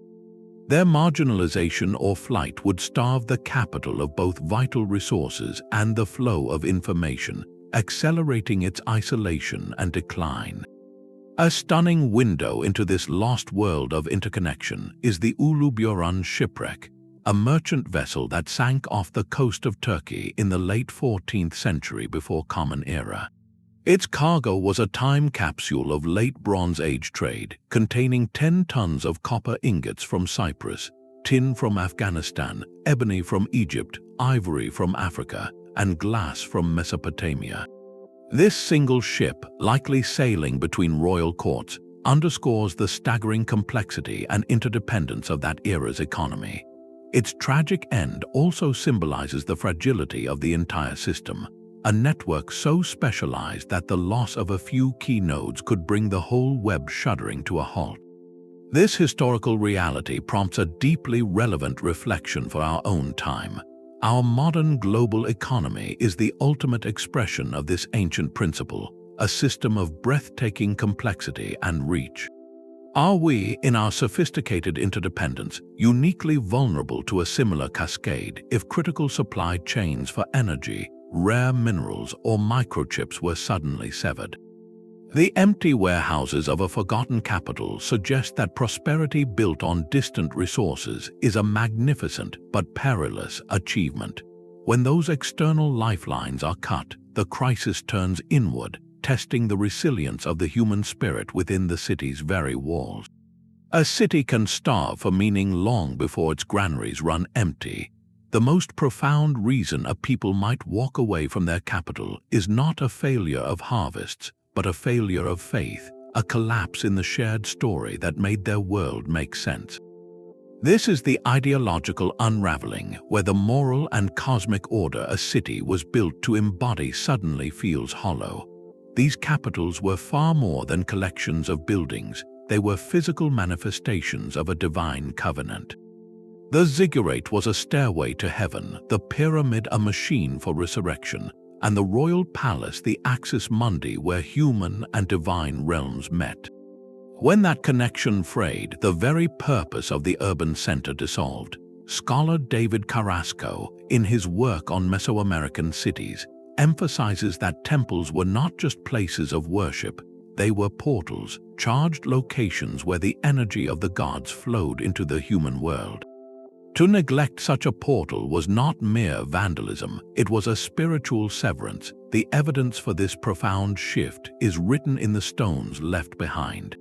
Their marginalization or flight would starve the capital of both vital resources and the flow of information, accelerating its isolation and decline. A stunning window into this lost world of interconnection is the Uluburun shipwreck, a merchant vessel that sank off the coast of Turkey in the late 14th century before Common Era. Its cargo was a time capsule of late Bronze Age trade, containing 10 tons of copper ingots from Cyprus, tin from Afghanistan, ebony from Egypt, ivory from Africa, and glass from Mesopotamia. This single ship, likely sailing between royal courts, underscores the staggering complexity and interdependence of that era's economy. Its tragic end also symbolizes the fragility of the entire system, a network so specialized that the loss of a few key nodes could bring the whole web shuddering to a halt. This historical reality prompts a deeply relevant reflection for our own time. Our modern global economy is the ultimate expression of this ancient principle, a system of breathtaking complexity and reach. Are we, in our sophisticated interdependence, uniquely vulnerable to a similar cascade if critical supply chains for energy, rare minerals, or microchips were suddenly severed? The empty warehouses of a forgotten capital suggest that prosperity built on distant resources is a magnificent but perilous achievement. When those external lifelines are cut, the crisis turns inward, testing the resilience of the human spirit within the city's very walls. A city can starve for meaning long before its granaries run empty. The most profound reason a people might walk away from their capital is not a failure of harvests, but a failure of faith, a collapse in the shared story that made their world make sense. This is the ideological unraveling, where the moral and cosmic order a city was built to embody suddenly feels hollow. These capitals were far more than collections of buildings, they were physical manifestations of a divine covenant. The ziggurat was a stairway to heaven, the pyramid a machine for resurrection, and the royal palace the axis mundi where human and divine realms met. When that connection frayed, the very purpose of the urban center dissolved. Scholar David Carrasco, in his work on Mesoamerican cities, emphasizes that temples were not just places of worship, they were portals, charged locations where the energy of the gods flowed into the human world. To neglect such a portal was not mere vandalism, it was a spiritual severance. The evidence for this profound shift is written in the stones left behind.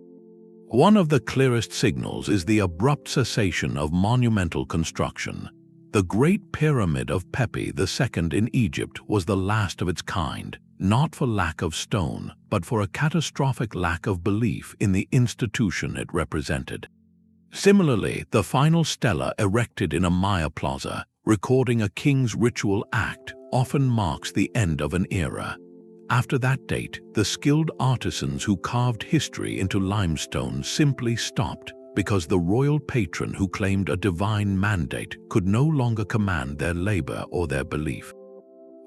One of the clearest signals is the abrupt cessation of monumental construction. The Great Pyramid of Pepi II in Egypt was the last of its kind, not for lack of stone, but for a catastrophic lack of belief in the institution it represented. Similarly, the final stela erected in a Maya plaza, recording a king's ritual act, often marks the end of an era. After that date, the skilled artisans who carved history into limestone simply stopped because the royal patron who claimed a divine mandate could no longer command their labor or their belief.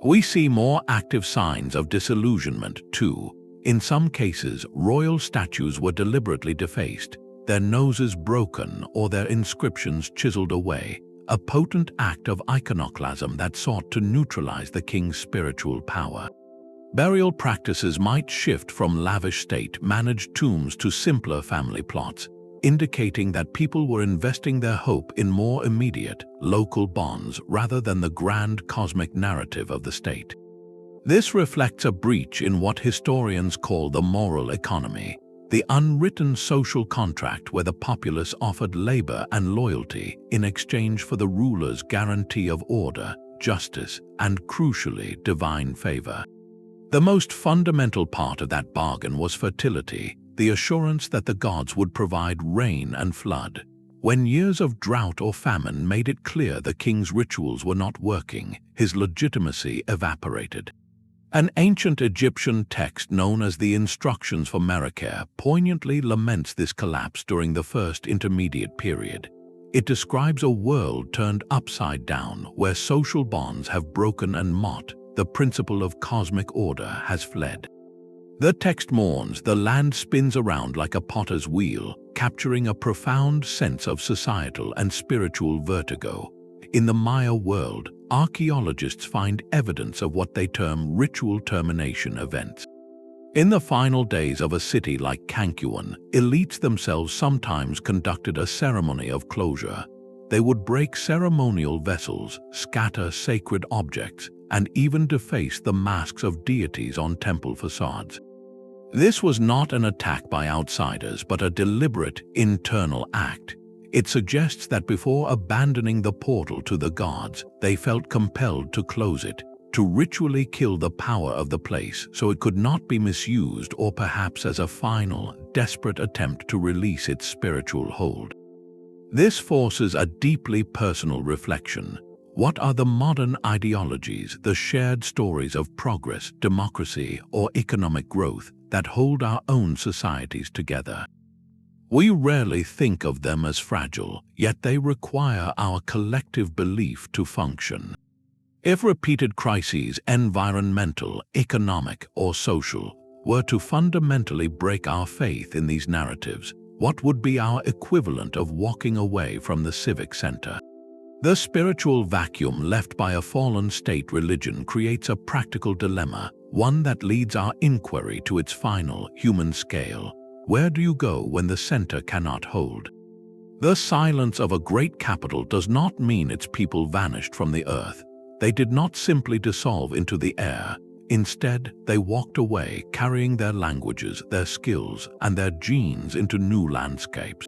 We see more active signs of disillusionment, too. In some cases, royal statues were deliberately defaced, their noses broken or their inscriptions chiseled away, a potent act of iconoclasm that sought to neutralize the king's spiritual power. Burial practices might shift from lavish state-managed tombs to simpler family plots, indicating that people were investing their hope in more immediate, local bonds rather than the grand cosmic narrative of the state. This reflects a breach in what historians call the moral economy, the unwritten social contract where the populace offered labor and loyalty in exchange for the ruler's guarantee of order, justice, and crucially, divine favor. The most fundamental part of that bargain was fertility, the assurance that the gods would provide rain and flood. When years of drought or famine made it clear the king's rituals were not working, his legitimacy evaporated. An ancient Egyptian text known as the Instructions for Merakeh poignantly laments this collapse during the First Intermediate Period. It describes a world turned upside down where social bonds have broken and the principle of cosmic order has fled. The text mourns the land spins around like a potter's wheel, capturing a profound sense of societal and spiritual vertigo. In the Maya world, archaeologists find evidence of what they term ritual termination events. In the final days of a city like Cancuan, elites themselves sometimes conducted a ceremony of closure. They would break ceremonial vessels, scatter sacred objects, and even deface the masks of deities on temple facades. This was not an attack by outsiders, but a deliberate, internal act. It suggests that before abandoning the portal to the gods, they felt compelled to close it, to ritually kill the power of the place so it could not be misused, or perhaps as a final, desperate attempt to release its spiritual hold. This forces a deeply personal reflection. What are the modern ideologies, the shared stories of progress, democracy, or economic growth that hold our own societies together? We rarely think of them as fragile, yet they require our collective belief to function. If repeated crises, environmental, economic, or social, were to fundamentally break our faith in these narratives, what would be our equivalent of walking away from the civic center? The spiritual vacuum left by a fallen state religion creates a practical dilemma, one that leads our inquiry to its final, human scale. Where do you go when the center cannot hold? The silence of a great capital does not mean its people vanished from the earth. They did not simply dissolve into the air. Instead, they walked away, carrying their languages, their skills, and their genes into new landscapes.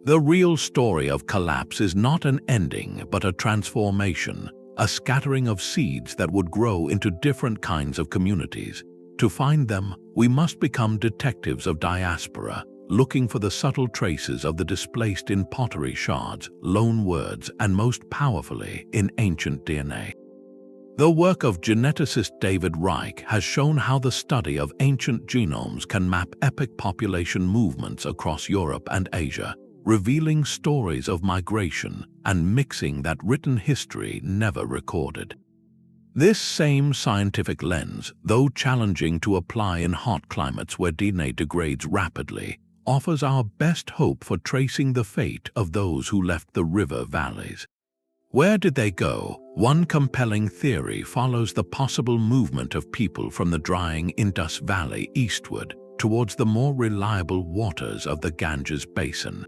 The real story of collapse is not an ending, but a transformation, a scattering of seeds that would grow into different kinds of communities. To find them, we must become detectives of diaspora, looking for the subtle traces of the displaced in pottery shards, loan words, and most powerfully, in ancient DNA. The work of geneticist David Reich has shown how the study of ancient genomes can map epic population movements across Europe and Asia, revealing stories of migration and mixing that written history never recorded. This same scientific lens, though challenging to apply in hot climates where DNA degrades rapidly, offers our best hope for tracing the fate of those who left the river valleys. Where did they go? One compelling theory follows the possible movement of people from the drying Indus Valley eastward towards the more reliable waters of the Ganges basin.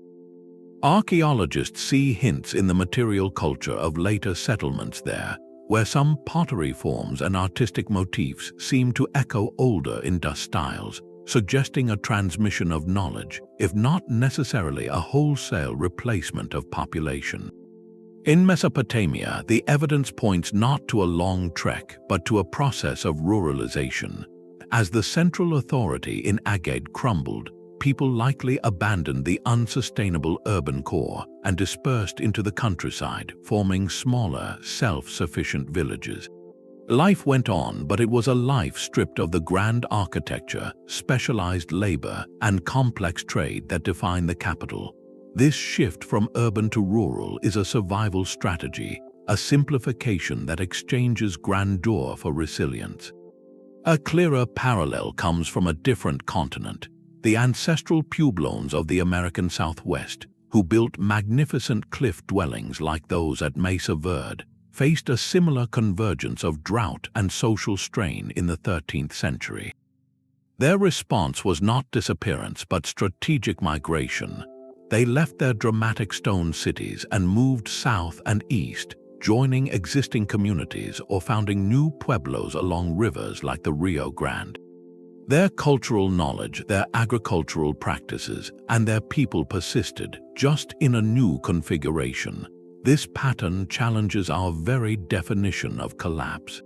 Archaeologists see hints in the material culture of later settlements there, where some pottery forms and artistic motifs seem to echo older Indus styles, suggesting a transmission of knowledge, if not necessarily a wholesale replacement of population. In Mesopotamia, the evidence points not to a long trek, but to a process of ruralization. As the central authority in Agade crumbled, people likely abandoned the unsustainable urban core and dispersed into the countryside, forming smaller, self-sufficient villages. Life went on, but it was a life stripped of the grand architecture, specialized labor, and complex trade that defined the capital. This shift from urban to rural is a survival strategy, a simplification that exchanges grandeur for resilience. A clearer parallel comes from a different continent, the ancestral Pueblones of the American Southwest, who built magnificent cliff dwellings like those at Mesa Verde, faced a similar convergence of drought and social strain in the 13th century. Their response was not disappearance but strategic migration. They left their dramatic stone cities and moved south and east, joining existing communities or founding new pueblos along rivers like the Rio Grande. Their cultural knowledge, their agricultural practices, and their people persisted, just in a new configuration. This pattern challenges our very definition of collapse.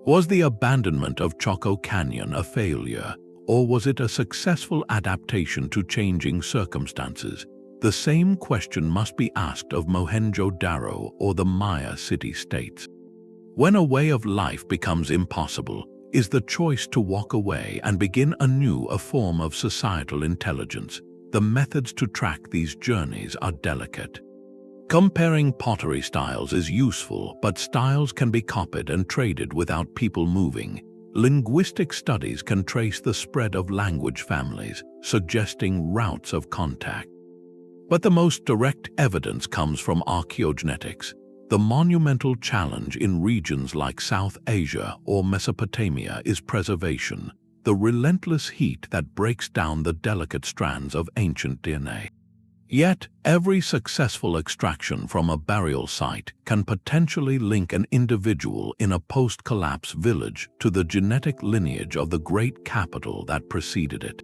Was the abandonment of Choco Canyon a failure, or was it a successful adaptation to changing circumstances? The same question must be asked of Mohenjo-daro or the Maya city-states. When a way of life becomes impossible, is the choice to walk away and begin anew a form of societal intelligence? The methods to track these journeys are delicate. Comparing pottery styles is useful, but styles can be copied and traded without people moving. Linguistic studies can trace the spread of language families, suggesting routes of contact. But the most direct evidence comes from archaeogenetics. The monumental challenge in regions like South Asia or Mesopotamia is preservation. The the relentless heat that breaks down the delicate strands of ancient DNA. Yet, every successful extraction from a burial site can potentially link an individual in a post-collapse village to the genetic lineage of the great capital that preceded it.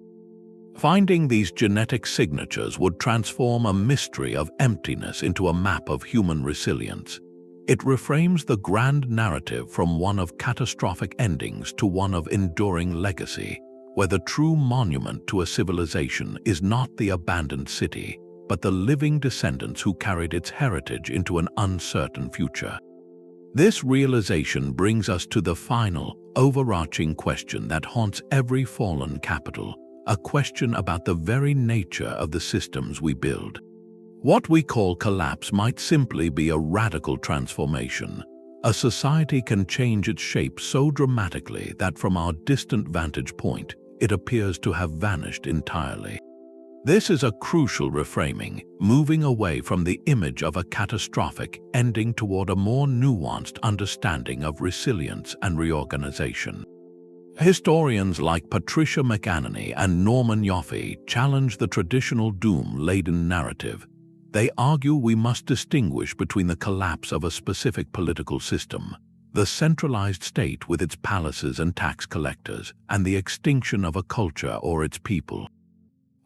Finding these genetic signatures would transform a mystery of emptiness into a map of human resilience. It reframes the grand narrative from one of catastrophic endings to one of enduring legacy, where the true monument to a civilization is not the abandoned city, but the living descendants who carried its heritage into an uncertain future. This realization brings us to the final, overarching question that haunts every fallen capital, a question about the very nature of the systems we build. What we call collapse might simply be a radical transformation. A society can change its shape so dramatically that from our distant vantage point, it appears to have vanished entirely. This is a crucial reframing, moving away from the image of a catastrophic ending toward a more nuanced understanding of resilience and reorganization. Historians like Patricia McAnany and Norman Yoffe challenge the traditional doom-laden narrative. They argue we must distinguish between the collapse of a specific political system, the centralized state with its palaces and tax collectors, and the extinction of a culture or its people.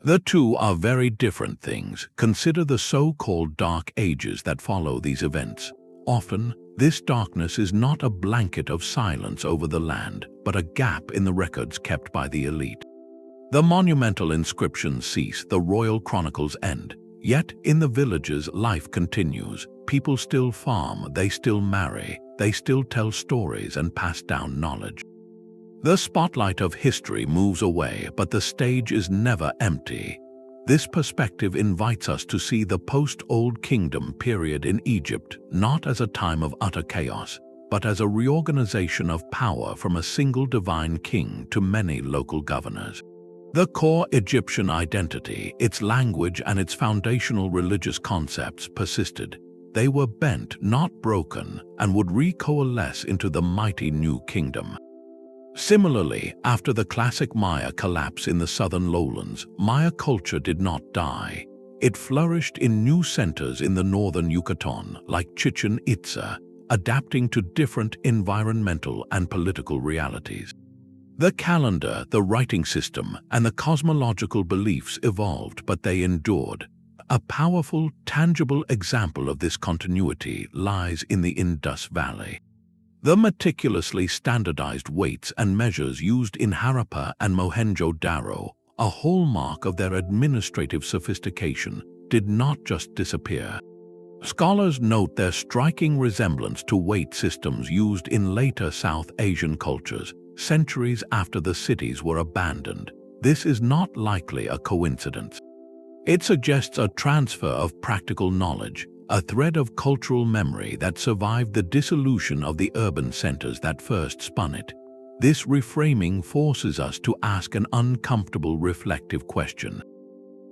The two are very different things. Consider the so-called Dark Ages that follow these events. Often, this darkness is not a blanket of silence over the land, but a gap in the records kept by the elite. The monumental inscriptions cease, the royal chronicles end. Yet, in the villages, life continues. People still farm, they still marry, they still tell stories and pass down knowledge. The spotlight of history moves away, but the stage is never empty. This perspective invites us to see the post-Old Kingdom period in Egypt not as a time of utter chaos, but as a reorganization of power from a single divine king to many local governors. The core Egyptian identity, its language and its foundational religious concepts persisted. They were bent, not broken, and would recoalesce into the mighty new kingdom. Similarly, after the classic Maya collapse in the southern lowlands, Maya culture did not die. It flourished in new centers in the northern Yucatan, like Chichen Itza, adapting to different environmental and political realities. The calendar, the writing system, and the cosmological beliefs evolved, but they endured. A powerful, tangible example of this continuity lies in the Indus Valley. The meticulously standardized weights and measures used in Harappa and Mohenjo-daro, a hallmark of their administrative sophistication, did not just disappear. Scholars note their striking resemblance to weight systems used in later South Asian cultures, centuries after the cities were abandoned. This is not likely a coincidence. It suggests a transfer of practical knowledge, a thread of cultural memory that survived the dissolution of the urban centers that first spun it. This reframing forces us to ask an uncomfortable reflective question.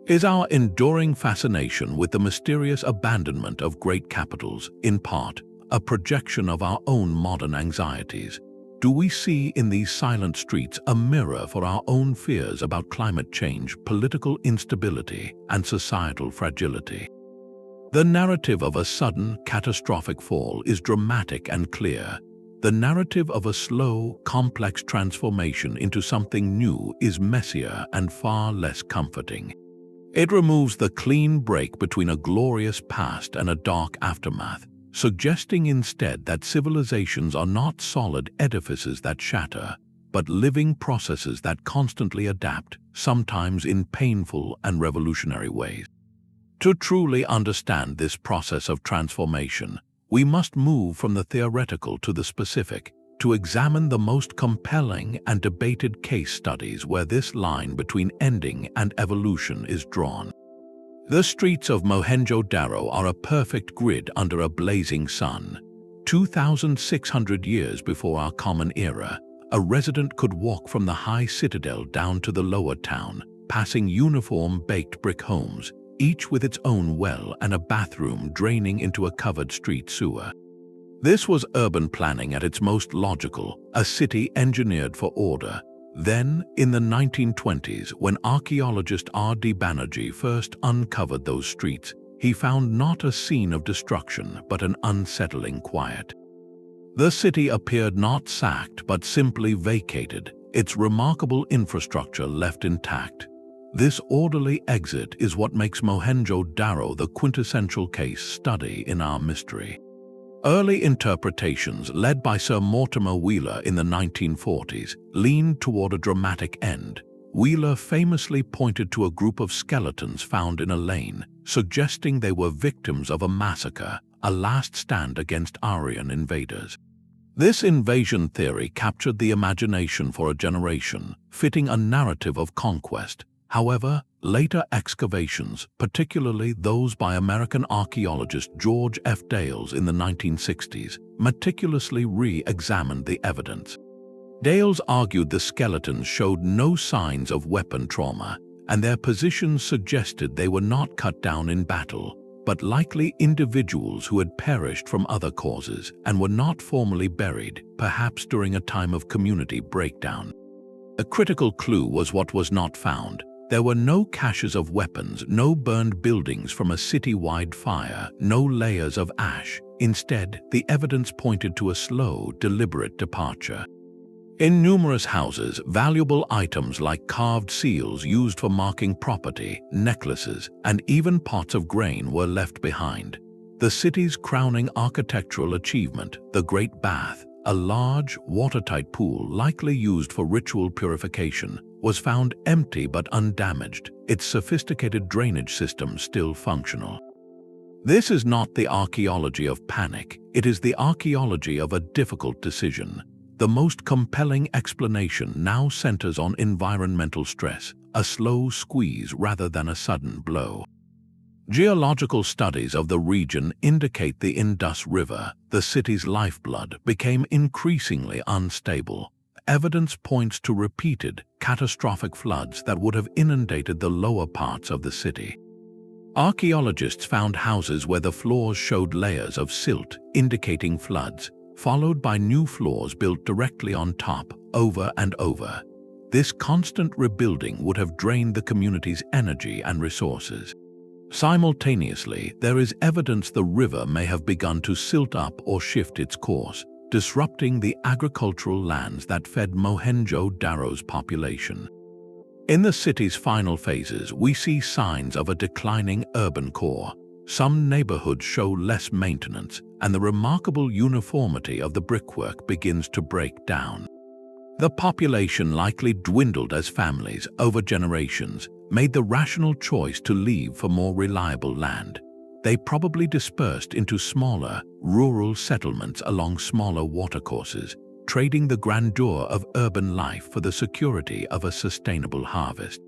Is our enduring fascination with the mysterious abandonment of great capitals, in part, a projection of our own modern anxieties? Do we see in these silent streets a mirror for our own fears about climate change, political instability, and societal fragility? The narrative of a sudden, catastrophic fall is dramatic and clear. The narrative of a slow, complex transformation into something new is messier and far less comforting. It removes the clean break between a glorious past and a dark aftermath, suggesting instead that civilizations are not solid edifices that shatter, but living processes that constantly adapt, sometimes in painful and revolutionary ways. To truly understand this process of transformation, we must move from the theoretical to the specific, to examine the most compelling and debated case studies where this line between ending and evolution is drawn. The streets of Mohenjo-daro are a perfect grid under a blazing sun. 2,600 years before our common era, a resident could walk from the high citadel down to the lower town, passing uniform baked brick homes, each with its own well and a bathroom draining into a covered street sewer. This was urban planning at its most logical, a city engineered for order. Then, in the 1920s, when archaeologist R.D. Banerjee first uncovered those streets, he found not a scene of destruction but an unsettling quiet. The city appeared not sacked but simply vacated, its remarkable infrastructure left intact. This orderly exit is what makes Mohenjo-daro the quintessential case study in our mystery. Early interpretations, led by Sir Mortimer Wheeler in the 1940s, leaned toward a dramatic end. Wheeler famously pointed to a group of skeletons found in a lane, suggesting they were victims of a massacre, a last stand against Aryan invaders. This invasion theory captured the imagination for a generation, fitting a narrative of conquest. However, later excavations, particularly those by American archaeologist George F. Dales in the 1960s, meticulously re-examined the evidence. Dales argued the skeletons showed no signs of weapon trauma, and their positions suggested they were not cut down in battle, but likely individuals who had perished from other causes and were not formally buried, perhaps during a time of community breakdown. A critical clue was what was not found. There were no caches of weapons, no burned buildings from a city-wide fire, no layers of ash. Instead, the evidence pointed to a slow, deliberate departure. In numerous houses, valuable items like carved seals used for marking property, necklaces, and even pots of grain were left behind. The city's crowning architectural achievement, the Great Bath, a large, watertight pool likely used for ritual purification, was found empty but undamaged, its sophisticated drainage system still functional. This is not the archaeology of panic, it is the archaeology of a difficult decision. The most compelling explanation now centers on environmental stress, a slow squeeze rather than a sudden blow. Geological studies of the region indicate the Indus River, the city's lifeblood, became increasingly unstable. Evidence points to repeated, catastrophic floods that would have inundated the lower parts of the city. Archaeologists found houses where the floors showed layers of silt, indicating floods, followed by new floors built directly on top, over and over. This constant rebuilding would have drained the community's energy and resources. Simultaneously, there is evidence the river may have begun to silt up or shift its course, disrupting the agricultural lands that fed Mohenjo-daro's population. In the city's final phases, we see signs of a declining urban core. Some neighborhoods show less maintenance, and the remarkable uniformity of the brickwork begins to break down. The population likely dwindled as families, over generations, made the rational choice to leave for more reliable land. They probably dispersed into smaller, rural settlements along smaller watercourses, trading the grandeur of urban life for the security of a sustainable harvest.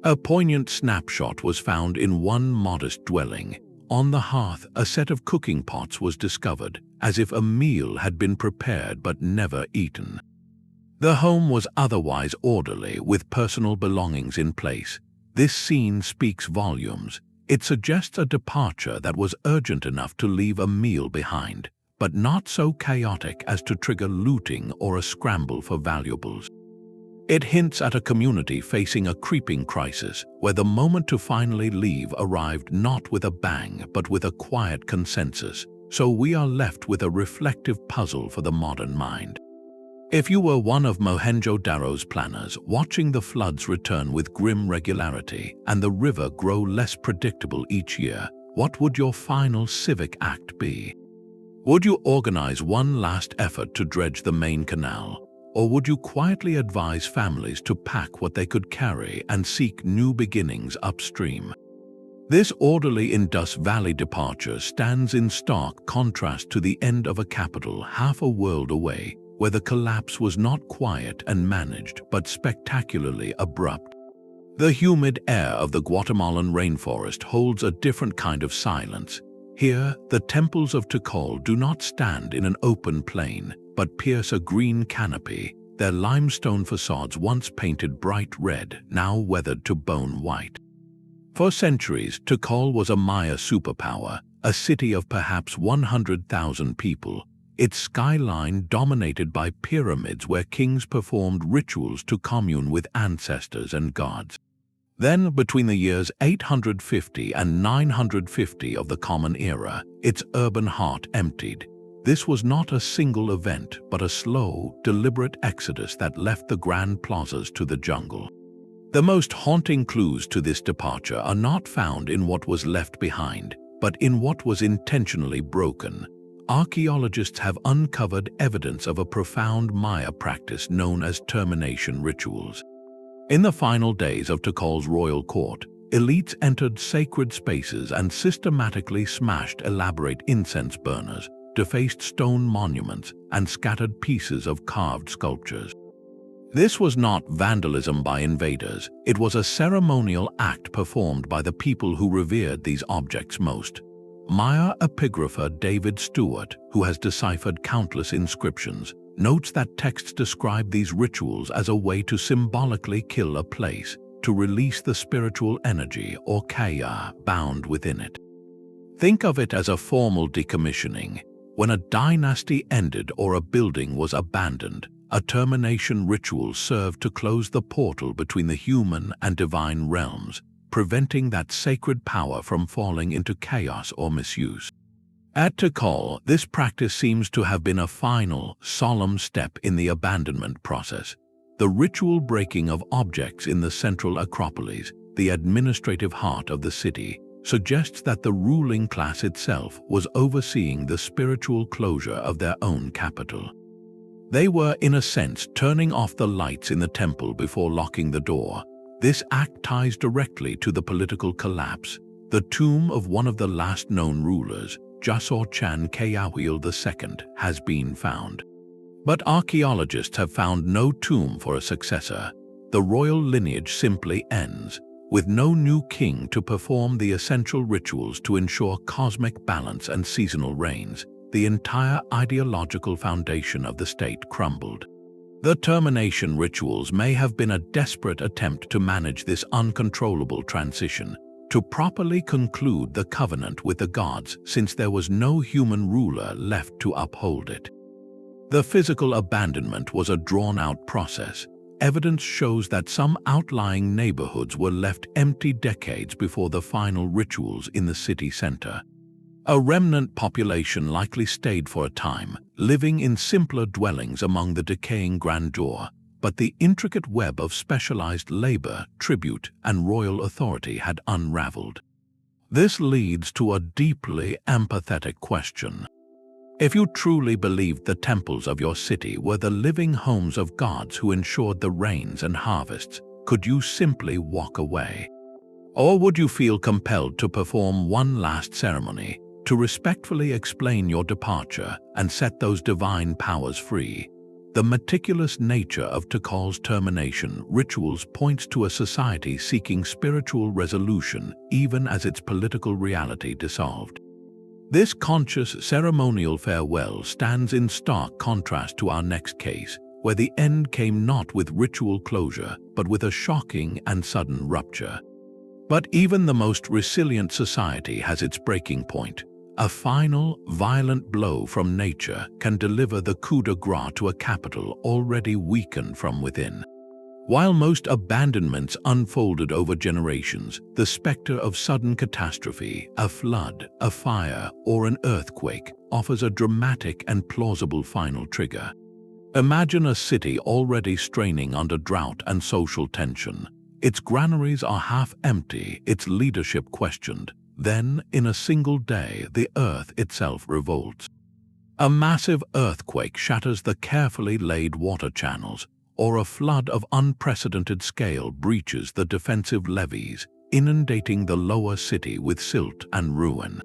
A poignant snapshot was found in one modest dwelling. On the hearth, a set of cooking pots was discovered, as if a meal had been prepared but never eaten. The home was otherwise orderly, with personal belongings in place. This scene speaks volumes. It suggests a departure that was urgent enough to leave a meal behind, but not so chaotic as to trigger looting or a scramble for valuables. It hints at a community facing a creeping crisis, where the moment to finally leave arrived not with a bang but with a quiet consensus, so we are left with a reflective puzzle for the modern mind. If you were one of Mohenjo-daro's planners, watching the floods return with grim regularity and the river grow less predictable each year, what would your final civic act be? Would you organize one last effort to dredge the main canal? Or would you quietly advise families to pack what they could carry and seek new beginnings upstream? This orderly Indus Valley departure stands in stark contrast to the end of a capital half a world away, where the collapse was not quiet and managed but spectacularly abrupt. The humid air of the Guatemalan rainforest holds a different kind of silence. Here, the temples of Tikal do not stand in an open plain, but pierce a green canopy, their limestone facades once painted bright red, now weathered to bone white. For centuries, Tikal was a Maya superpower, a city of perhaps 100,000 people. its skyline dominated by pyramids where kings performed rituals to commune with ancestors and gods. Then, between the years 850 and 950 of the Common Era, its urban heart emptied. This was not a single event, but a slow, deliberate exodus that left the grand plazas to the jungle. The most haunting clues to this departure are not found in what was left behind, but in what was intentionally broken. Archaeologists have uncovered evidence of a profound Maya practice known as termination rituals. In the final days of Tikal's royal court, elites entered sacred spaces and systematically smashed elaborate incense burners, defaced stone monuments, and scattered pieces of carved sculptures. This was not vandalism by invaders, it was a ceremonial act performed by the people who revered these objects most. Maya epigrapher David Stewart, who has deciphered countless inscriptions, notes that texts describe these rituals as a way to symbolically kill a place, to release the spiritual energy or kaya bound within it. Think of it as a formal decommissioning. When a dynasty ended or a building was abandoned, a termination ritual served to close the portal between the human and divine realms, preventing that sacred power from falling into chaos or misuse. At Tikal, this practice seems to have been a final, solemn step in the abandonment process. The ritual breaking of objects in the central Acropolis, the administrative heart of the city, suggests that the ruling class itself was overseeing the spiritual closure of their own capital. They were, in a sense, turning off the lights in the temple before locking the door. This act ties directly to the political collapse. The tomb of one of the last known rulers, Jasorchan Kayawil II, has been found. But archaeologists have found no tomb for a successor. The royal lineage simply ends, with no new king to perform the essential rituals to ensure cosmic balance and seasonal rains. The entire ideological foundation of the state crumbled. The termination rituals may have been a desperate attempt to manage this uncontrollable transition, to properly conclude the covenant with the gods since there was no human ruler left to uphold it. The physical abandonment was a drawn-out process. Evidence shows that some outlying neighborhoods were left empty decades before the final rituals in the city center. A remnant population likely stayed for a time, living in simpler dwellings among the decaying grandeur, but the intricate web of specialized labor, tribute, and royal authority had unraveled. This leads to a deeply empathetic question. If you truly believed the temples of your city were the living homes of gods who ensured the rains and harvests, could you simply walk away? Or would you feel compelled to perform one last ceremony, to respectfully explain your departure and set those divine powers free? The meticulous nature of Tikal's termination rituals points to a society seeking spiritual resolution even as its political reality dissolved. This conscious ceremonial farewell stands in stark contrast to our next case, where the end came not with ritual closure, but with a shocking and sudden rupture. But even the most resilient society has its breaking point. A final, violent blow from nature can deliver the coup de grace to a capital already weakened from within. While most abandonments unfolded over generations, the specter of sudden catastrophe, a flood, a fire, or an earthquake, offers a dramatic and plausible final trigger. Imagine a city already straining under drought and social tension. Its granaries are half empty, its leadership questioned. Then, in a single day, the earth itself revolts. A massive earthquake shatters the carefully laid water channels, or a flood of unprecedented scale breaches the defensive levees, inundating the lower city with silt and ruin.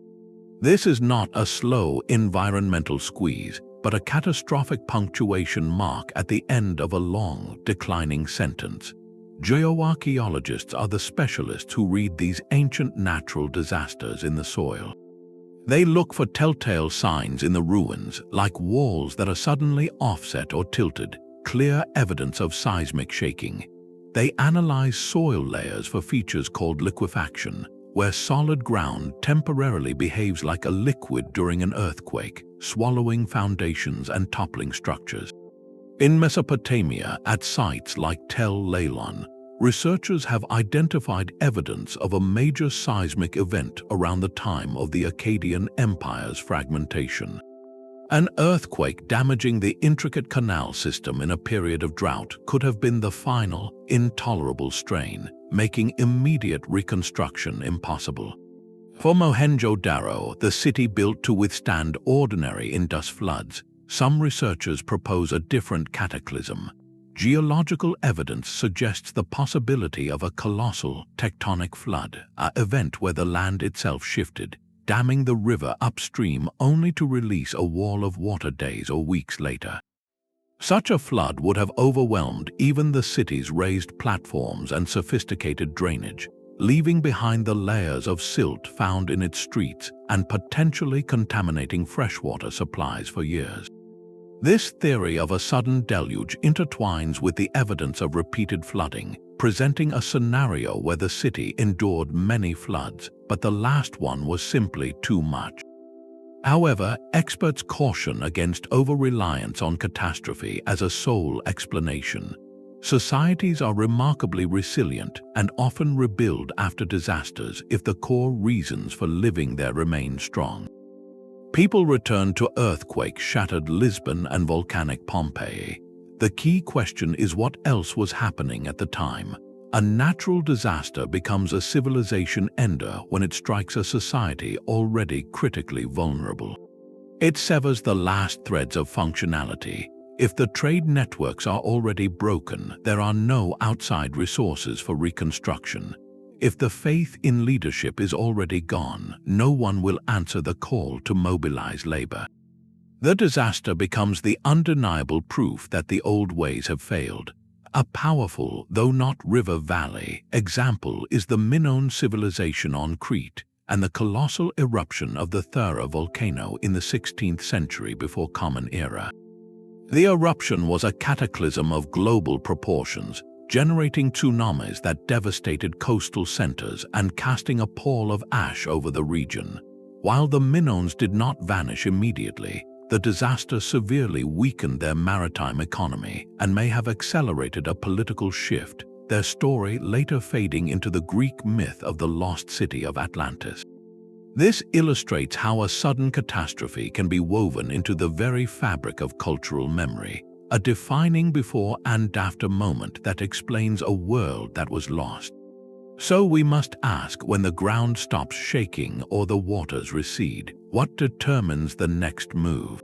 This is not a slow environmental squeeze, but a catastrophic punctuation mark at the end of a long, declining sentence. Geoarchaeologists are the specialists who read these ancient natural disasters in the soil. They look for telltale signs in the ruins, like walls that are suddenly offset or tilted, clear evidence of seismic shaking. They analyze soil layers for features called liquefaction, where solid ground temporarily behaves like a liquid during an earthquake, swallowing foundations and toppling structures. In Mesopotamia, at sites like Tell Leilan, researchers have identified evidence of a major seismic event around the time of the Akkadian Empire's fragmentation. An earthquake damaging the intricate canal system in a period of drought could have been the final, intolerable strain, making immediate reconstruction impossible. For Mohenjo-daro, the city built to withstand ordinary Indus floods, some researchers propose a different cataclysm. Geological evidence suggests the possibility of a colossal tectonic flood, an event where the land itself shifted, damming the river upstream only to release a wall of water days or weeks later. Such a flood would have overwhelmed even the city's raised platforms and sophisticated drainage, leaving behind the layers of silt found in its streets and potentially contaminating freshwater supplies for years. This theory of a sudden deluge intertwines with the evidence of repeated flooding, presenting a scenario where the city endured many floods, but the last one was simply too much. However, experts caution against over-reliance on catastrophe as a sole explanation. Societies are remarkably resilient and often rebuild after disasters if the core reasons for living there remain strong. People return to earthquake-shattered Lisbon and volcanic Pompeii. The key question is what else was happening at the time. A natural disaster becomes a civilization ender when it strikes a society already critically vulnerable. It severs the last threads of functionality. If the trade networks are already broken, there are no outside resources for reconstruction. If the faith in leadership is already gone, no one will answer the call to mobilize labor. The disaster becomes the undeniable proof that the old ways have failed. A powerful, though not river valley, example is the Minoan civilization on Crete and the colossal eruption of the Thera volcano in the 16th century before Common Era. The eruption was a cataclysm of global proportions, generating tsunamis that devastated coastal centers and casting a pall of ash over the region. While the Minoans did not vanish immediately, the disaster severely weakened their maritime economy and may have accelerated a political shift, their story later fading into the Greek myth of the lost city of Atlantis. This illustrates how a sudden catastrophe can be woven into the very fabric of cultural memory, a defining before and after moment that explains a world that was lost. So we must ask, when the ground stops shaking or the waters recede, what determines the next move?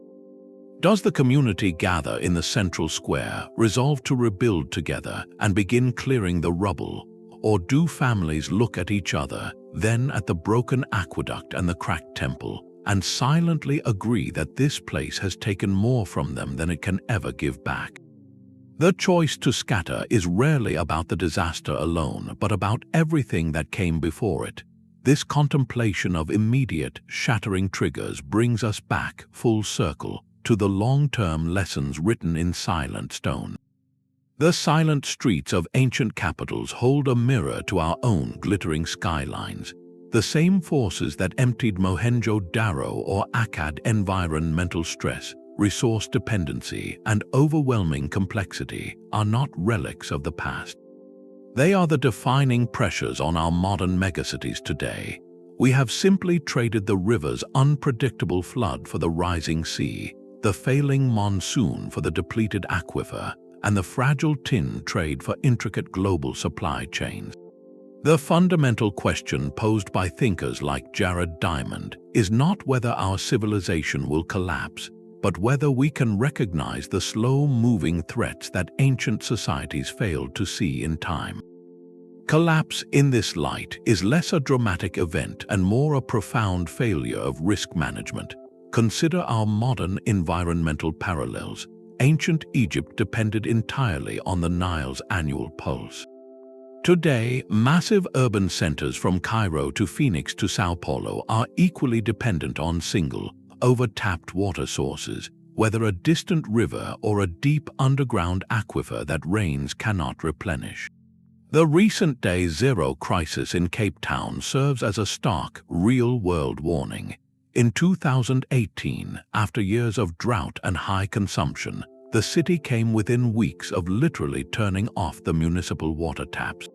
Does the community gather in the central square, resolve to rebuild together and begin clearing the rubble? Or do families look at each other, then at the broken aqueduct and the cracked temple, and silently agree that this place has taken more from them than it can ever give back? The choice to scatter is rarely about the disaster alone, but about everything that came before it. This contemplation of immediate, shattering triggers brings us back, full circle, to the long-term lessons written in silent stone. The silent streets of ancient capitals hold a mirror to our own glittering skylines. The same forces that emptied Mohenjo-daro or Akkad environmental stress, resource dependency, and overwhelming complexity are not relics of the past. They are the defining pressures on our modern megacities today. We have simply traded the river's unpredictable flood for the rising sea, the failing monsoon for the depleted aquifer, and the fragile tin trade for intricate global supply chains. The fundamental question posed by thinkers like Jared Diamond is not whether our civilization will collapse, but whether we can recognize the slow-moving threats that ancient societies failed to see in time. Collapse in this light is less a dramatic event and more a profound failure of risk management. Consider our modern environmental parallels. Ancient Egypt depended entirely on the Nile's annual pulse. Today, massive urban centers from Cairo to Phoenix to Sao Paulo are equally dependent on single, over-tapped water sources, whether a distant river or a deep underground aquifer that rains cannot replenish. The recent Day Zero crisis in Cape Town serves as a stark, real-world warning. In 2018, after years of drought and high consumption, the city came within weeks of literally turning off the municipal water taps.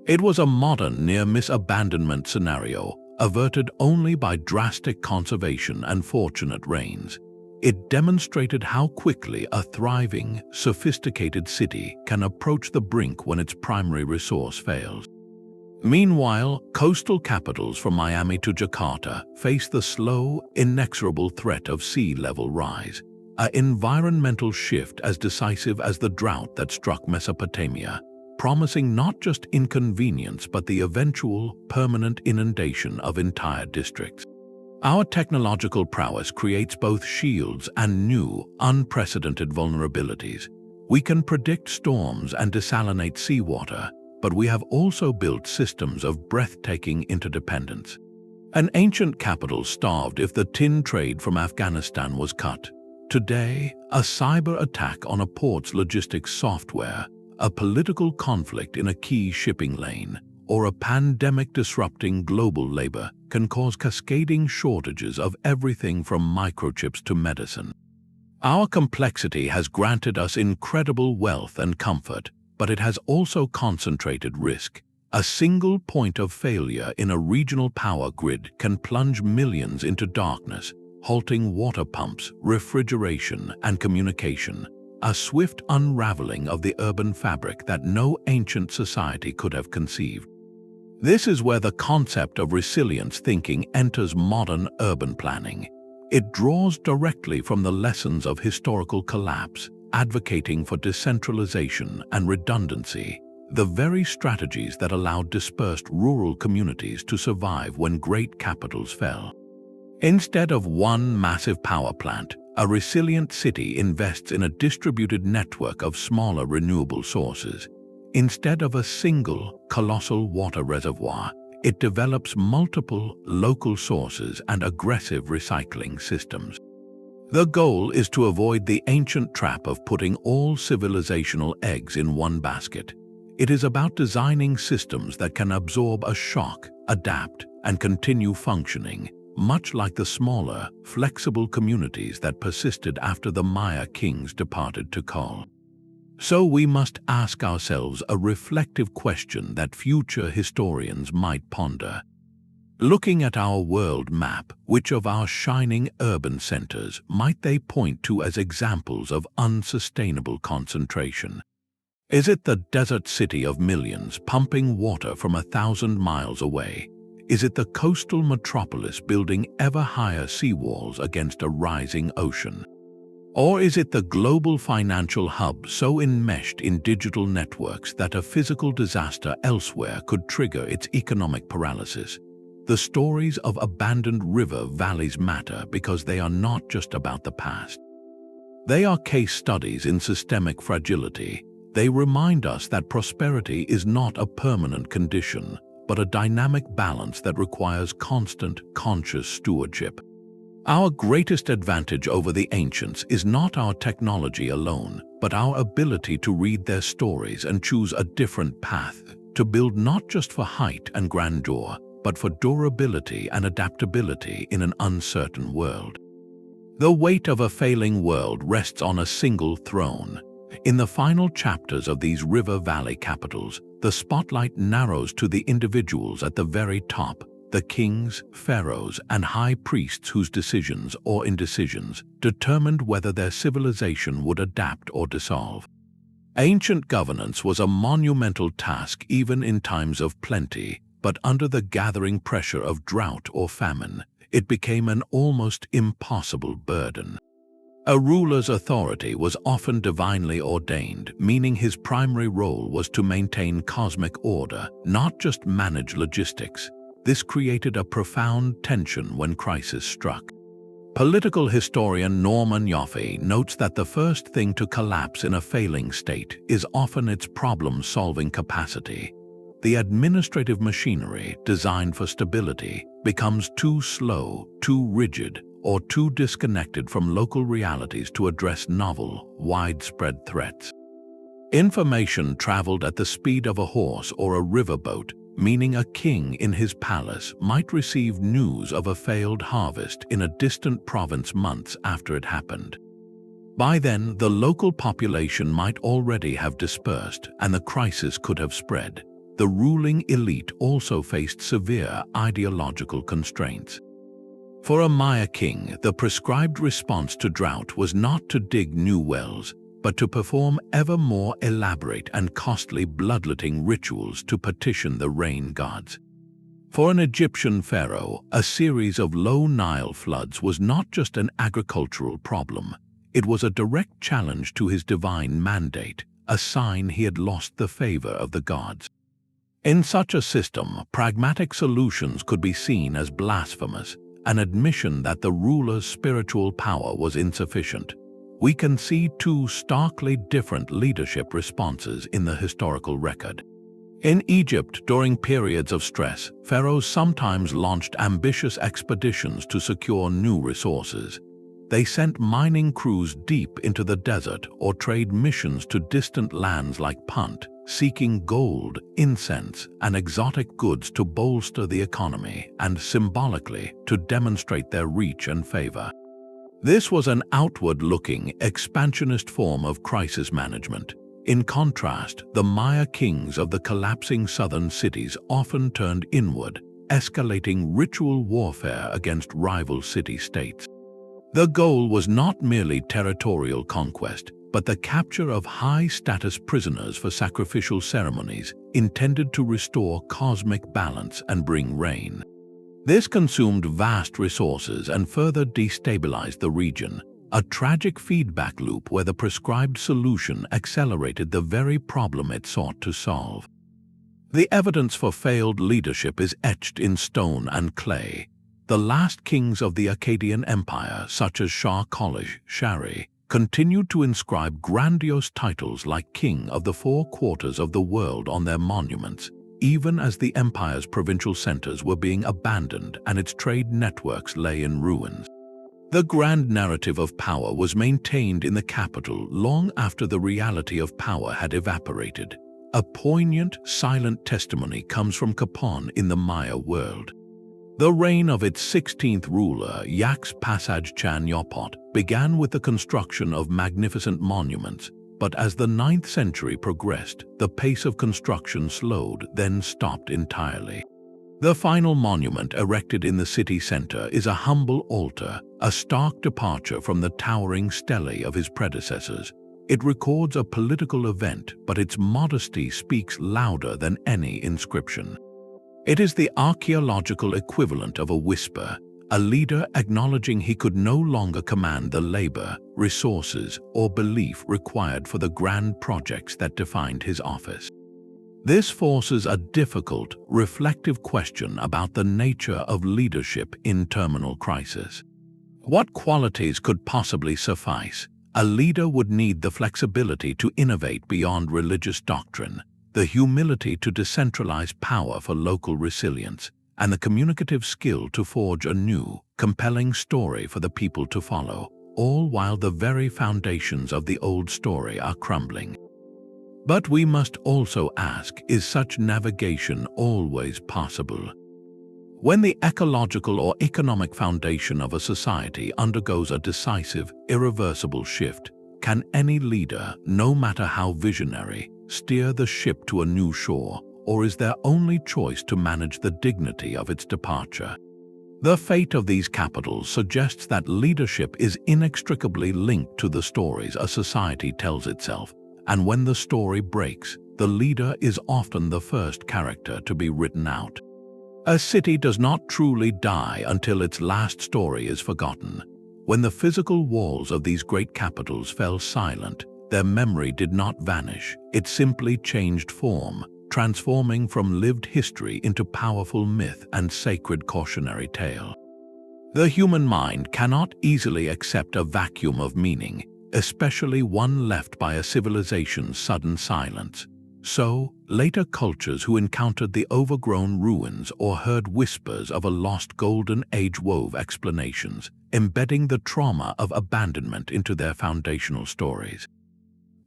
It was a modern near-miss abandonment scenario, averted only by drastic conservation and fortunate rains. It demonstrated how quickly a thriving, sophisticated city can approach the brink when its primary resource fails. Meanwhile, coastal capitals from Miami to Jakarta face the slow, inexorable threat of sea level rise, an environmental shift as decisive as the drought that struck Mesopotamia, promising not just inconvenience but the eventual, permanent inundation of entire districts. Our technological prowess creates both shields and new, unprecedented vulnerabilities. We can predict storms and desalinate seawater, but we have also built systems of breathtaking interdependence. An ancient capital starved if the tin trade from Afghanistan was cut. Today, a cyber attack on a port's logistics software, a political conflict in a key shipping lane, or a pandemic disrupting global labor can cause cascading shortages of everything from microchips to medicine. Our complexity has granted us incredible wealth and comfort, but it has also concentrated risk. A single point of failure in a regional power grid can plunge millions into darkness, halting water pumps, refrigeration, and communication, a swift unraveling of the urban fabric that no ancient society could have conceived. This is where the concept of resilience thinking enters modern urban planning. It draws directly from the lessons of historical collapse, advocating for decentralization and redundancy, the very strategies that allowed dispersed rural communities to survive when great capitals fell. Instead of one massive power plant, a resilient city invests in a distributed network of smaller renewable sources. Instead of a single, colossal water reservoir, it develops multiple local sources and aggressive recycling systems. The goal is to avoid the ancient trap of putting all civilizational eggs in one basket. It is about designing systems that can absorb a shock, adapt, and continue functioning, much like the smaller, flexible communities that persisted after the Maya kings departed Tikal. So we must ask ourselves a reflective question that future historians might ponder. Looking at our world map, which of our shining urban centers might they point to as examples of unsustainable concentration? Is it the desert city of millions pumping water from 1,000 miles away? Is it the coastal metropolis building ever higher seawalls against a rising ocean? Or is it the global financial hub so enmeshed in digital networks that a physical disaster elsewhere could trigger its economic paralysis? The stories of abandoned river valleys matter because they are not just about the past. They are case studies in systemic fragility. They remind us that prosperity is not a permanent condition, but a dynamic balance that requires constant, conscious stewardship. Our greatest advantage over the ancients is not our technology alone, but our ability to read their stories and choose a different path, to build not just for height and grandeur, but for durability and adaptability in an uncertain world. The weight of a failing world rests on a single throne. In the final chapters of these river valley capitals, the spotlight narrows to the individuals at the very top, the kings, pharaohs, and high priests whose decisions or indecisions determined whether their civilization would adapt or dissolve. Ancient governance was a monumental task even in times of plenty, but under the gathering pressure of drought or famine, it became an almost impossible burden. A ruler's authority was often divinely ordained, meaning his primary role was to maintain cosmic order, not just manage logistics. This created a profound tension when crisis struck. Political historian Norman Yoffe notes that the first thing to collapse in a failing state is often its problem-solving capacity. The administrative machinery designed for stability becomes too slow, too rigid, or too disconnected from local realities to address novel, widespread threats. Information traveled at the speed of a horse or a riverboat, meaning a king in his palace might receive news of a failed harvest in a distant province months after it happened. By then, the local population might already have dispersed and the crisis could have spread. The ruling elite also faced severe ideological constraints. For a Maya king, the prescribed response to drought was not to dig new wells, but to perform ever more elaborate and costly bloodletting rituals to petition the rain gods. For an Egyptian pharaoh, a series of low Nile floods was not just an agricultural problem. It was a direct challenge to his divine mandate, a sign he had lost the favor of the gods. In such a system, pragmatic solutions could be seen as blasphemous, an admission that the ruler's spiritual power was insufficient. We can see two starkly different leadership responses in the historical record. In Egypt, during periods of stress, pharaohs sometimes launched ambitious expeditions to secure new resources. They sent mining crews deep into the desert or trade missions to distant lands like Punt, seeking gold, incense, and exotic goods to bolster the economy and, symbolically, to demonstrate their reach and favor. This was an outward-looking, expansionist form of crisis management. In contrast, the Maya kings of the collapsing southern cities often turned inward, escalating ritual warfare against rival city-states. The goal was not merely territorial conquest, but the capture of high-status prisoners for sacrificial ceremonies intended to restore cosmic balance and bring rain. This consumed vast resources and further destabilized the region, a tragic feedback loop where the prescribed solution accelerated the very problem it sought to solve. The evidence for failed leadership is etched in stone and clay. The last kings of the Akkadian Empire, such as Shah Khalid Shari, continued to inscribe grandiose titles like King of the Four Quarters of the World on their monuments, even as the empire's provincial centers were being abandoned and its trade networks lay in ruins. The grand narrative of power was maintained in the capital long after the reality of power had evaporated. A poignant, silent testimony comes from Copán in the Maya world. The reign of its 16th ruler, Yaks Pasaj Chan Yopot, began with the construction of magnificent monuments, but as the 9th century progressed, the pace of construction slowed, then stopped entirely. The final monument erected in the city center is a humble altar, a stark departure from the towering stelae of his predecessors. It records a political event, but its modesty speaks louder than any inscription. It is the archaeological equivalent of a whisper, a leader acknowledging he could no longer command the labor, resources, or belief required for the grand projects that defined his office. This forces a difficult, reflective question about the nature of leadership in terminal crisis. What qualities could possibly suffice? A leader would need the flexibility to innovate beyond religious doctrine, the humility to decentralize power for local resilience, and the communicative skill to forge a new, compelling story for the people to follow, all while the very foundations of the old story are crumbling. But we must also ask, is such navigation always possible? When the ecological or economic foundation of a society undergoes a decisive, irreversible shift, can any leader, no matter how visionary, steer the ship to a new shore, or is their only choice to manage the dignity of its departure? The fate of these capitals suggests that leadership is inextricably linked to the stories a society tells itself, and when the story breaks, the leader is often the first character to be written out. A city does not truly die until its last story is forgotten. When the physical walls of these great capitals fell silent, their memory did not vanish, it simply changed form, transforming from lived history into powerful myth and sacred cautionary tale. The human mind cannot easily accept a vacuum of meaning, especially one left by a civilization's sudden silence. So, later cultures who encountered the overgrown ruins or heard whispers of a lost golden age wove explanations, embedding the trauma of abandonment into their foundational stories.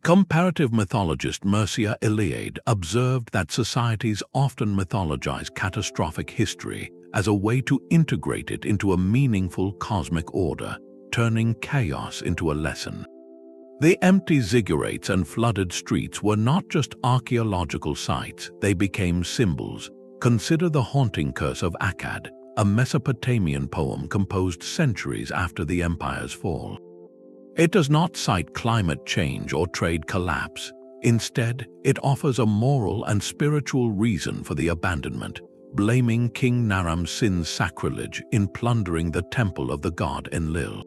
Comparative mythologist Mircea Eliade observed that societies often mythologize catastrophic history as a way to integrate it into a meaningful cosmic order, turning chaos into a lesson. The empty ziggurats and flooded streets were not just archaeological sites, they became symbols. Consider the haunting curse of Akkad, a Mesopotamian poem composed centuries after the empire's fall. It does not cite climate change or trade collapse. Instead, it offers a moral and spiritual reason for the abandonment, blaming King Naram-Sin's sacrilege in plundering the temple of the god Enlil.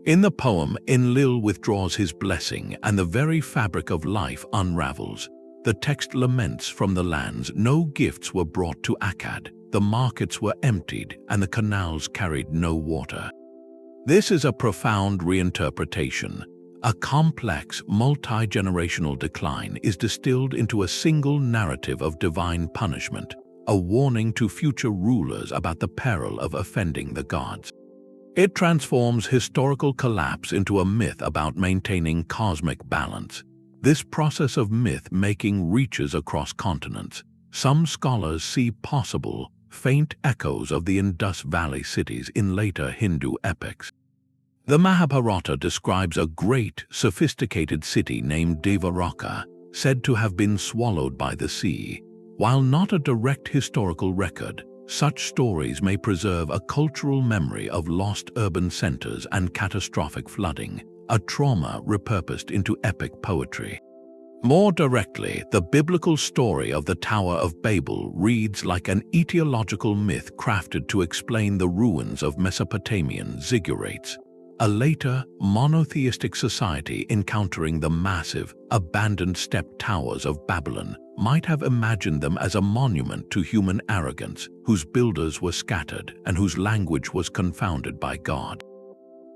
In the poem, Enlil withdraws his blessing and the very fabric of life unravels. The text laments from the lands no gifts were brought to Akkad, the markets were emptied, and the canals carried no water. This is a profound reinterpretation. A complex, multi-generational decline is distilled into a single narrative of divine punishment, a warning to future rulers about the peril of offending the gods. It transforms historical collapse into a myth about maintaining cosmic balance. This process of myth-making reaches across continents. Some scholars see possible, faint echoes of the Indus Valley cities in later Hindu epics. The Mahabharata describes a great, sophisticated city named Dholavira, said to have been swallowed by the sea. While not a direct historical record, such stories may preserve a cultural memory of lost urban centers and catastrophic flooding, a trauma repurposed into epic poetry. More directly, the biblical story of the Tower of Babel reads like an etiological myth crafted to explain the ruins of Mesopotamian ziggurats. A later, monotheistic society encountering the massive, abandoned step towers of Babylon might have imagined them as a monument to human arrogance, whose builders were scattered and whose language was confounded by God.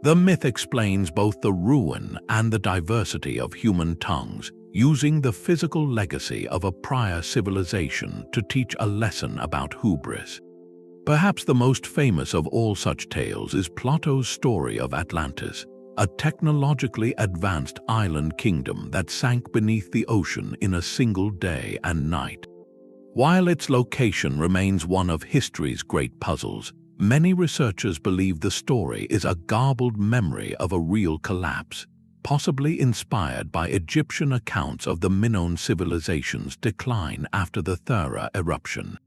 The myth explains both the ruin and the diversity of human tongues, using the physical legacy of a prior civilization to teach a lesson about hubris. Perhaps the most famous of all such tales is Plato's story of Atlantis, a technologically advanced island kingdom that sank beneath the ocean in a single day and night. While its location remains one of history's great puzzles, many researchers believe the story is a garbled memory of a real collapse, possibly inspired by Egyptian accounts of the Minoan civilization's decline after the Thera eruption.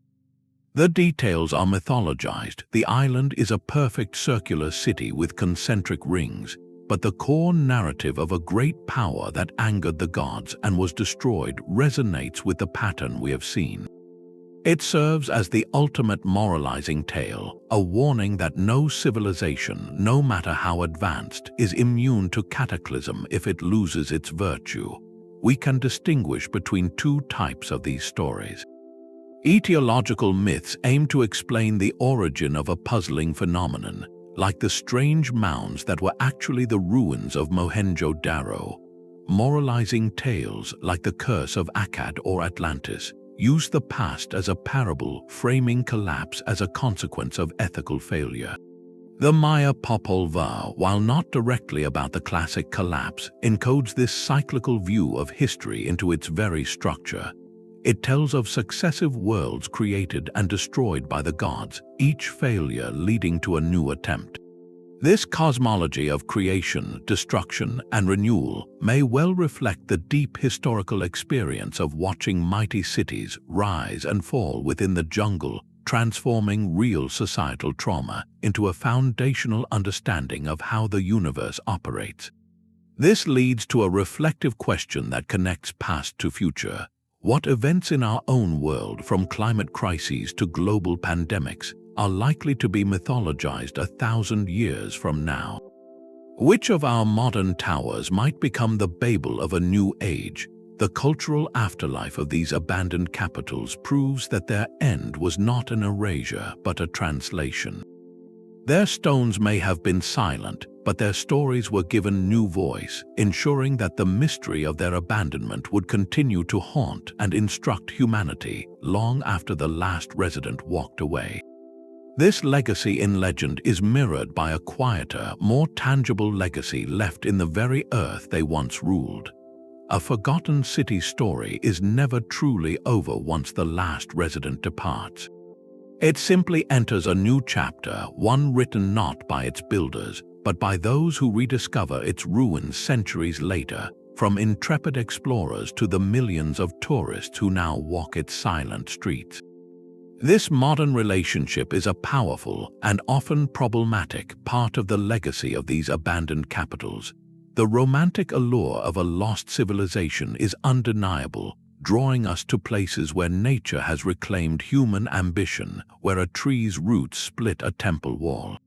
The details are mythologized. The island is a perfect circular city with concentric rings, but the core narrative of a great power that angered the gods and was destroyed resonates with the pattern we have seen. It serves as the ultimate moralizing tale, a warning that no civilization, no matter how advanced, is immune to cataclysm if it loses its virtue. We can distinguish between two types of these stories. Etiological myths aim to explain the origin of a puzzling phenomenon, like the strange mounds that were actually the ruins of Mohenjo-daro. Moralizing tales, like the curse of Akkad or Atlantis, use the past as a parable, framing collapse as a consequence of ethical failure. The Maya Popol Vuh, while not directly about the classic collapse, encodes this cyclical view of history into its very structure. It tells of successive worlds created and destroyed by the gods, each failure leading to a new attempt. This cosmology of creation, destruction, and renewal may well reflect the deep historical experience of watching mighty cities rise and fall within the jungle, transforming real societal trauma into a foundational understanding of how the universe operates. This leads to a reflective question that connects past to future. What events in our own world, from climate crises to global pandemics, are likely to be mythologized 1,000 years from now? Which of our modern towers might become the Babel of a new age? The cultural afterlife of these abandoned capitals proves that their end was not an erasure but a translation. Their stones may have been silent, but their stories were given new voice, ensuring that the mystery of their abandonment would continue to haunt and instruct humanity long after the last resident walked away. This legacy in legend is mirrored by a quieter, more tangible legacy left in the very earth they once ruled. A forgotten city story is never truly over once the last resident departs. It simply enters a new chapter, one written not by its builders, but by those who rediscover its ruins centuries later, from intrepid explorers to the millions of tourists who now walk its silent streets. This modern relationship is a powerful and often problematic part of the legacy of these abandoned capitals. The romantic allure of a lost civilization is undeniable, drawing us to places where nature has reclaimed human ambition, where a tree's roots split a temple wall.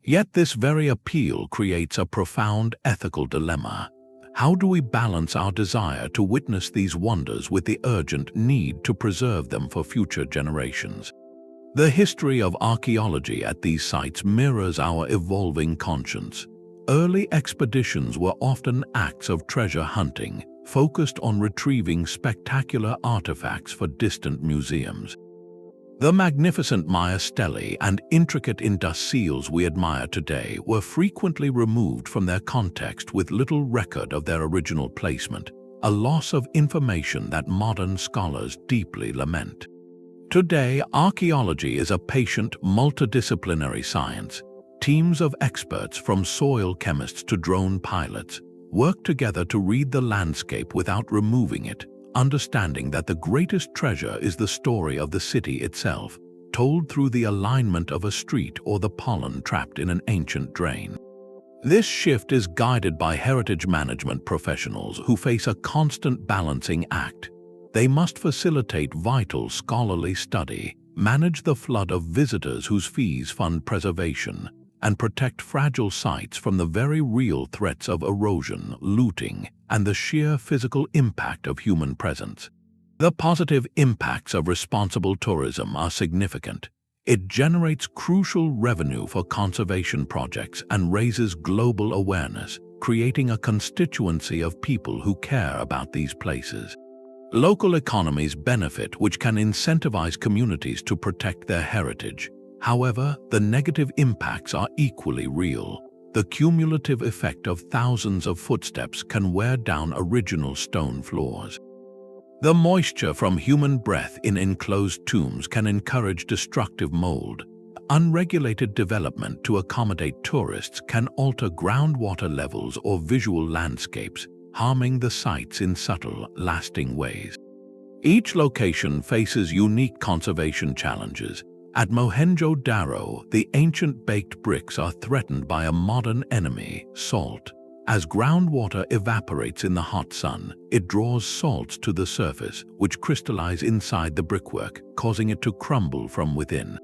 Yet this very appeal creates a profound ethical dilemma. How do we balance our desire to witness these wonders with the urgent need to preserve them for future generations? The history of archaeology at these sites mirrors our evolving conscience. Early expeditions were often acts of treasure hunting, focused on retrieving spectacular artifacts for distant museums. The magnificent Maya stelae and intricate Indus seals we admire today were frequently removed from their context with little record of their original placement, a loss of information that modern scholars deeply lament. Today, archaeology is a patient, multidisciplinary science. Teams of experts, from soil chemists to drone pilots, work together to read the landscape without removing it, understanding that the greatest treasure is the story of the city itself, told through the alignment of a street or the pollen trapped in an ancient drain. This shift is guided by heritage management professionals who face a constant balancing act. They must facilitate vital scholarly study, manage the flood of visitors whose fees fund preservation, and protect fragile sites from the very real threats of erosion, looting, and the sheer physical impact of human presence. The positive impacts of responsible tourism are significant. It generates crucial revenue for conservation projects and raises global awareness, creating a constituency of people who care about these places. Local economies benefit, which can incentivize communities to protect their heritage. However, the negative impacts are equally real. The cumulative effect of thousands of footsteps can wear down original stone floors. The moisture from human breath in enclosed tombs can encourage destructive mold. Unregulated development to accommodate tourists can alter groundwater levels or visual landscapes, harming the sites in subtle, lasting ways. Each location faces unique conservation challenges. At Mohenjo-daro, the ancient baked bricks are threatened by a modern enemy, salt. As groundwater evaporates in the hot sun, it draws salts to the surface, which crystallize inside the brickwork, causing it to crumble from within.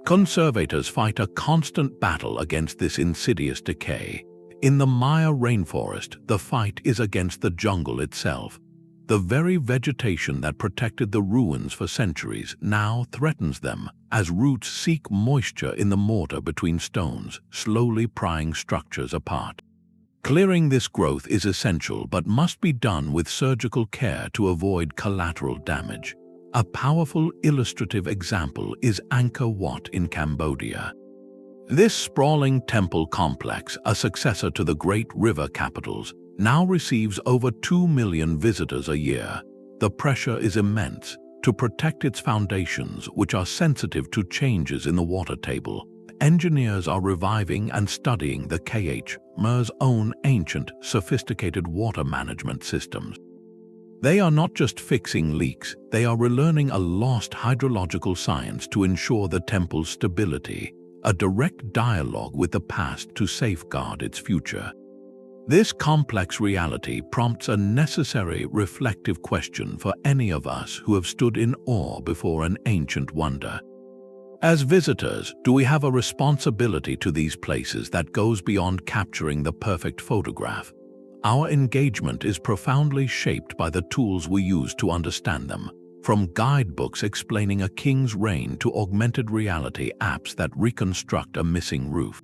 Conservators fight a constant battle against this insidious decay. In the Maya rainforest, the fight is against the jungle itself. The very vegetation that protected the ruins for centuries now threatens them, as roots seek moisture in the mortar between stones, slowly prying structures apart. Clearing this growth is essential but must be done with surgical care to avoid collateral damage. A powerful illustrative example is Angkor Wat in Cambodia. This sprawling temple complex, a successor to the great river capitals, now receives over 2 million visitors a year. The pressure is immense. To protect its foundations, which are sensitive to changes in the water table, engineers are reviving and studying the Khmer's own ancient, sophisticated water management systems. They are not just fixing leaks, they are relearning a lost hydrological science to ensure the temple's stability, a direct dialogue with the past to safeguard its future. This complex reality prompts a necessary reflective question for any of us who have stood in awe before an ancient wonder. As visitors, do we have a responsibility to these places that goes beyond capturing the perfect photograph? Our engagement is profoundly shaped by the tools we use to understand them, from guidebooks explaining a king's reign to augmented reality apps that reconstruct a missing roof.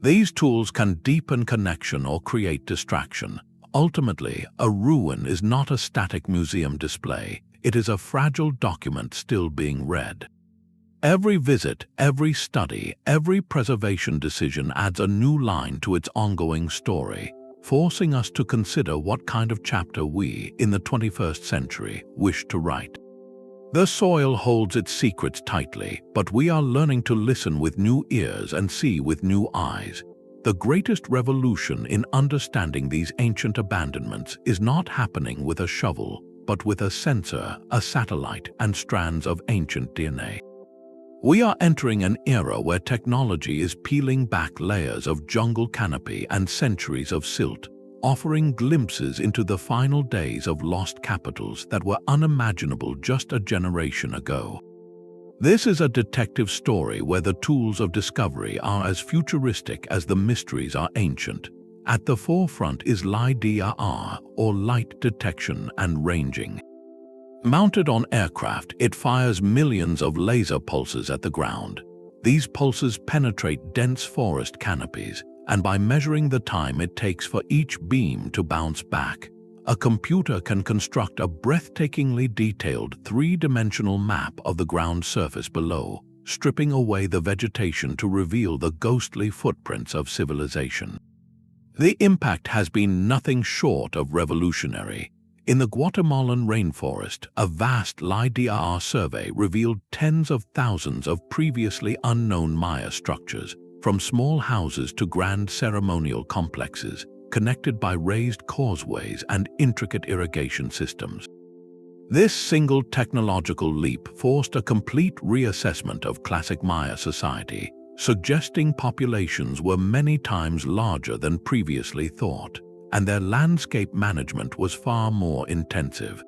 These tools can deepen connection or create distraction. Ultimately, a ruin is not a static museum display. It is a fragile document still being read. Every visit, every study, every preservation decision adds a new line to its ongoing story. forcing us to consider what kind of chapter we, in the 21st century, wish to write. The soil holds its secrets tightly, but we are learning to listen with new ears and see with new eyes. The greatest revolution in understanding these ancient abandonments is not happening with a shovel, but with a sensor, a satellite, and strands of ancient DNA. We are entering an era where technology is peeling back layers of jungle canopy and centuries of silt, offering glimpses into the final days of lost capitals that were unimaginable just a generation ago. This is a detective story where the tools of discovery are as futuristic as the mysteries are ancient. At the forefront is LiDAR, or light detection and ranging. Mounted on aircraft, it fires millions of laser pulses at the ground. These pulses penetrate dense forest canopies, and by measuring the time it takes for each beam to bounce back, a computer can construct a breathtakingly detailed three-dimensional map of the ground surface below, stripping away the vegetation to reveal the ghostly footprints of civilization. The impact has been nothing short of revolutionary. In the Guatemalan rainforest, a vast LiDAR survey revealed tens of thousands of previously unknown Maya structures, from small houses to grand ceremonial complexes, connected by raised causeways and intricate irrigation systems. This single technological leap forced a complete reassessment of classic Maya society, suggesting populations were many times larger than previously thought, and their landscape management was far more intensive.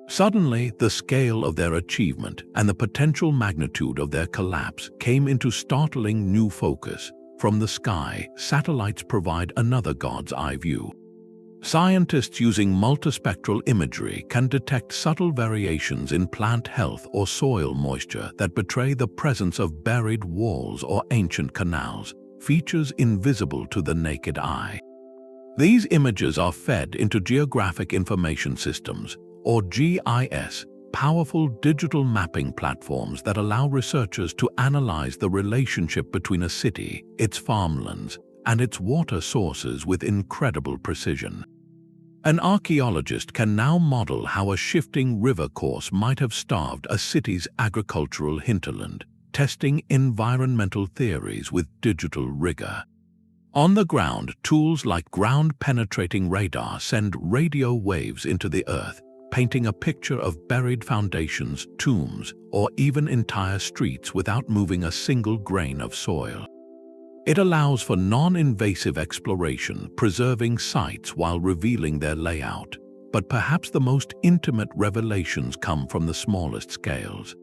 Suddenly, the scale of their achievement and the potential magnitude of their collapse came into startling new focus. From the sky, satellites provide another God's eye view. Scientists using multispectral imagery can detect subtle variations in plant health or soil moisture that betray the presence of buried walls or ancient canals, features invisible to the naked eye. These images are fed into Geographic Information Systems, or GIS, powerful digital mapping platforms that allow researchers to analyze the relationship between a city, its farmlands, and its water sources with incredible precision. An archaeologist can now model how a shifting river course might have starved a city's agricultural hinterland, testing environmental theories with digital rigor. On the ground, tools like ground-penetrating radar send radio waves into the earth, painting a picture of buried foundations, tombs, or even entire streets without moving a single grain of soil. It allows for non-invasive exploration, preserving sites while revealing their layout. But perhaps the most intimate revelations come from the smallest scales.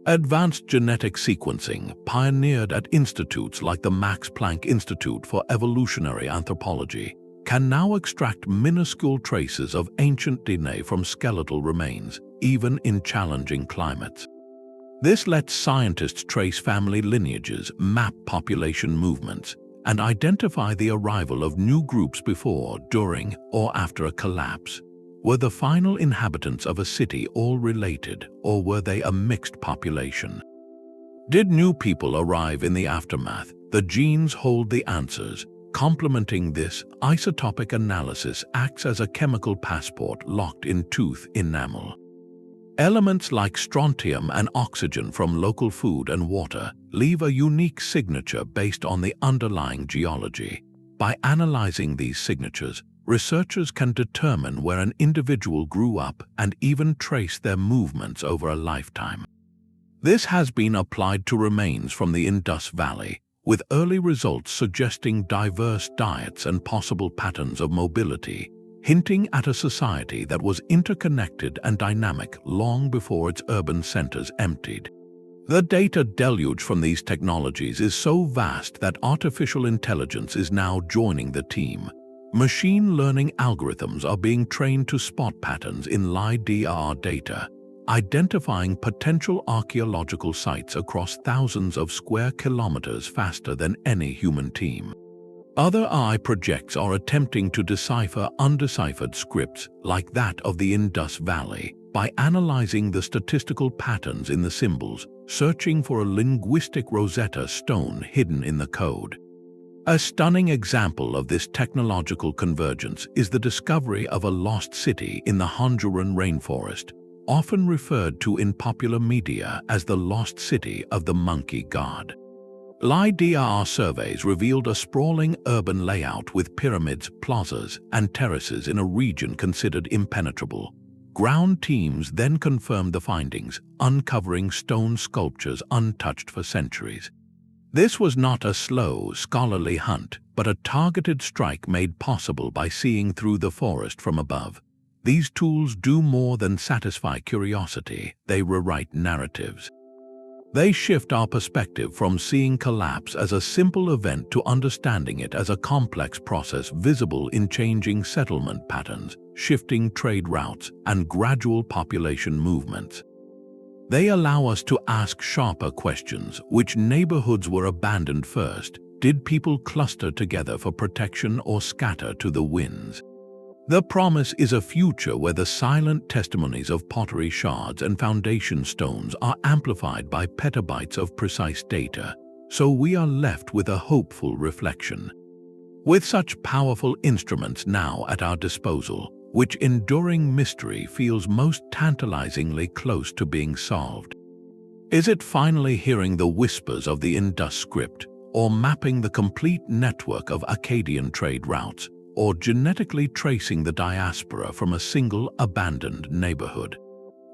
Advanced genetic sequencing, pioneered at institutes like the Max Planck Institute for Evolutionary Anthropology, can now extract minuscule traces of ancient DNA from skeletal remains, even in challenging climates. This lets scientists trace family lineages, map population movements, and identify the arrival of new groups before, during, or after a collapse. Were the final inhabitants of a city all related, or were they a mixed population? Did new people arrive in the aftermath? The genes hold the answers. Complementing this, isotopic analysis acts as a chemical passport locked in tooth enamel. Elements like strontium and oxygen from local food and water leave a unique signature based on the underlying geology. By analyzing these signatures, researchers can determine where an individual grew up and even trace their movements over a lifetime. This has been applied to remains from the Indus Valley, with early results suggesting diverse diets and possible patterns of mobility, hinting at a society that was interconnected and dynamic long before its urban centers emptied. The data deluge from these technologies is so vast that artificial intelligence is now joining the team. Machine learning algorithms are being trained to spot patterns in LiDAR data, identifying potential archaeological sites across thousands of square kilometers faster than any human team. Other AI projects are attempting to decipher undeciphered scripts like that of the Indus Valley by analyzing the statistical patterns in the symbols, searching for a linguistic Rosetta Stone hidden in the code. A stunning example of this technological convergence is the discovery of a lost city in the Honduran rainforest, often referred to in popular media as the lost city of the monkey god. LiDAR surveys revealed a sprawling urban layout with pyramids, plazas, and terraces in a region considered impenetrable. Ground teams then confirmed the findings, uncovering stone sculptures untouched for centuries. This was not a slow, scholarly hunt, but a targeted strike made possible by seeing through the forest from above. These tools do more than satisfy curiosity, they rewrite narratives. They shift our perspective from seeing collapse as a simple event to understanding it as a complex process visible in changing settlement patterns, shifting trade routes, and gradual population movements. They allow us to ask sharper questions. Which neighborhoods were abandoned first? Did people cluster together for protection or scatter to the winds? The promise is a future where the silent testimonies of pottery shards and foundation stones are amplified by petabytes of precise data, so we are left with a hopeful reflection. With such powerful instruments now at our disposal, which enduring mystery feels most tantalizingly close to being solved? Is it finally hearing the whispers of the Indus script, or mapping the complete network of Akkadian trade routes, or genetically tracing the diaspora from a single abandoned neighborhood?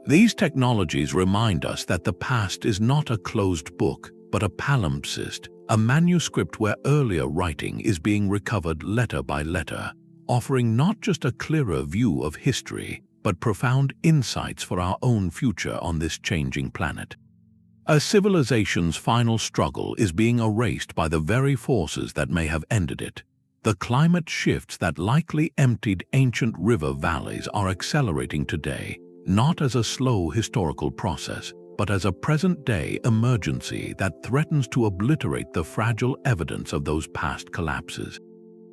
These technologies remind us that the past is not a closed book, but a palimpsest, a manuscript where earlier writing is being recovered letter by letter, offering not just a clearer view of history, but profound insights for our own future on this changing planet. A civilization's final struggle is being erased by the very forces that may have ended it. The climate shifts that likely emptied ancient river valleys are accelerating today, not as a slow historical process, but as a present-day emergency that threatens to obliterate the fragile evidence of those past collapses.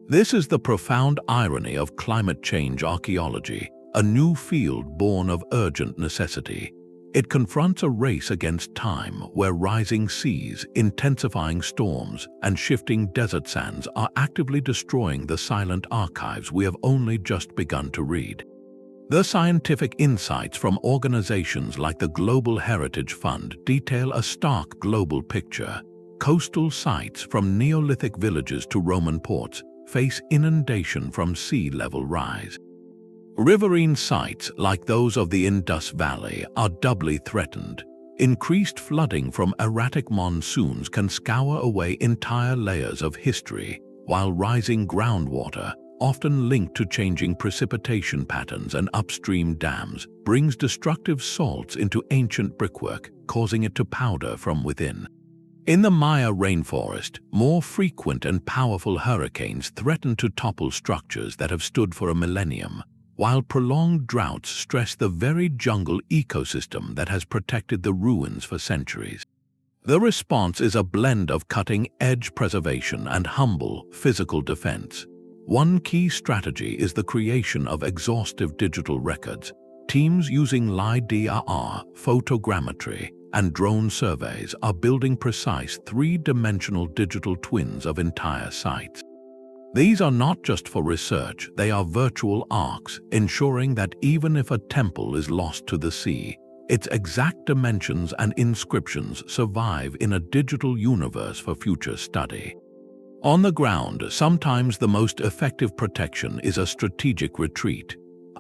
This is the profound irony of climate change archaeology, a new field born of urgent necessity. It confronts a race against time where rising seas, intensifying storms, and shifting desert sands are actively destroying the silent archives we have only just begun to read. The scientific insights from organizations like the Global Heritage Fund detail a stark global picture. Coastal sites from Neolithic villages to Roman ports face inundation from sea level rise. Riverine sites like those of the Indus Valley are doubly threatened. Increased flooding from erratic monsoons can scour away entire layers of history, while rising groundwater, often linked to changing precipitation patterns and upstream dams, brings destructive salts into ancient brickwork, causing it to powder from within. In the Maya rainforest, more frequent and powerful hurricanes threaten to topple structures that have stood for a millennium, while prolonged droughts stress the very jungle ecosystem that has protected the ruins for centuries. The response is a blend of cutting-edge preservation and humble physical defense. One key strategy is the creation of exhaustive digital records. Teams using LiDAR, photogrammetry, and drone surveys are building precise three-dimensional digital twins of entire sites. These are not just for research, they are virtual arcs, ensuring that even if a temple is lost to the sea, its exact dimensions and inscriptions survive in a digital universe for future study. On the ground, sometimes the most effective protection is a strategic retreat.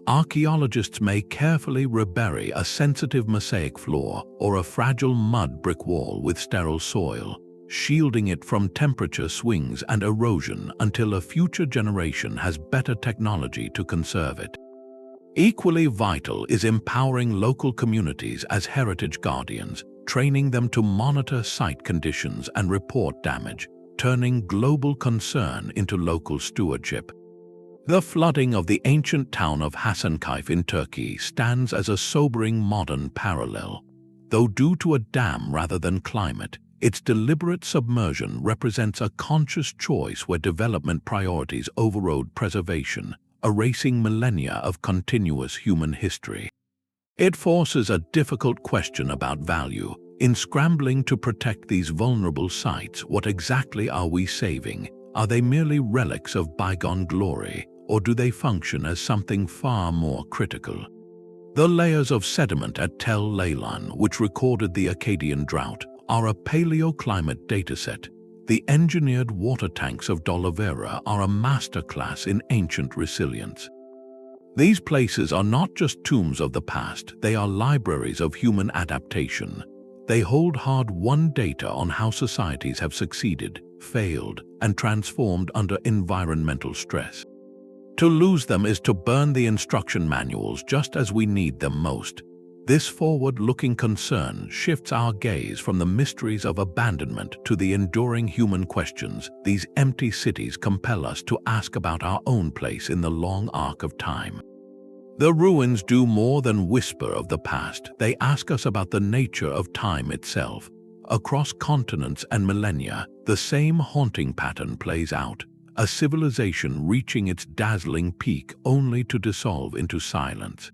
Archaeologists may carefully rebury a sensitive mosaic floor or a fragile mud brick wall with sterile soil, shielding it from temperature swings and erosion until a future generation has better technology to conserve it. Equally vital is empowering local communities as heritage guardians, training them to monitor site conditions and report damage, turning global concern into local stewardship. The flooding of the ancient town of Hasankeyf in Turkey stands as a sobering modern parallel. Though due to a dam rather than climate, its deliberate submersion represents a conscious choice where development priorities overrode preservation, erasing millennia of continuous human history. It forces a difficult question about value. In scrambling to protect these vulnerable sites, what exactly are we saving? Are they merely relics of bygone glory, or do they function as something far more critical? The layers of sediment at Tell Leilan, which recorded the Akkadian drought, are a paleoclimate dataset. The engineered water tanks of Dholavira are a masterclass in ancient resilience. These places are not just tombs of the past, they are libraries of human adaptation. They hold hard-won data on how societies have succeeded, failed, and transformed under environmental stress. To lose them is to burn the instruction manuals just as we need them most. This forward-looking concern shifts our gaze from the mysteries of abandonment to the enduring human questions. These empty cities compel us to ask about our own place in the long arc of time. The ruins do more than whisper of the past. They ask us about the nature of time itself. Across continents and millennia, the same haunting pattern plays out. A civilization reaching its dazzling peak only to dissolve into silence.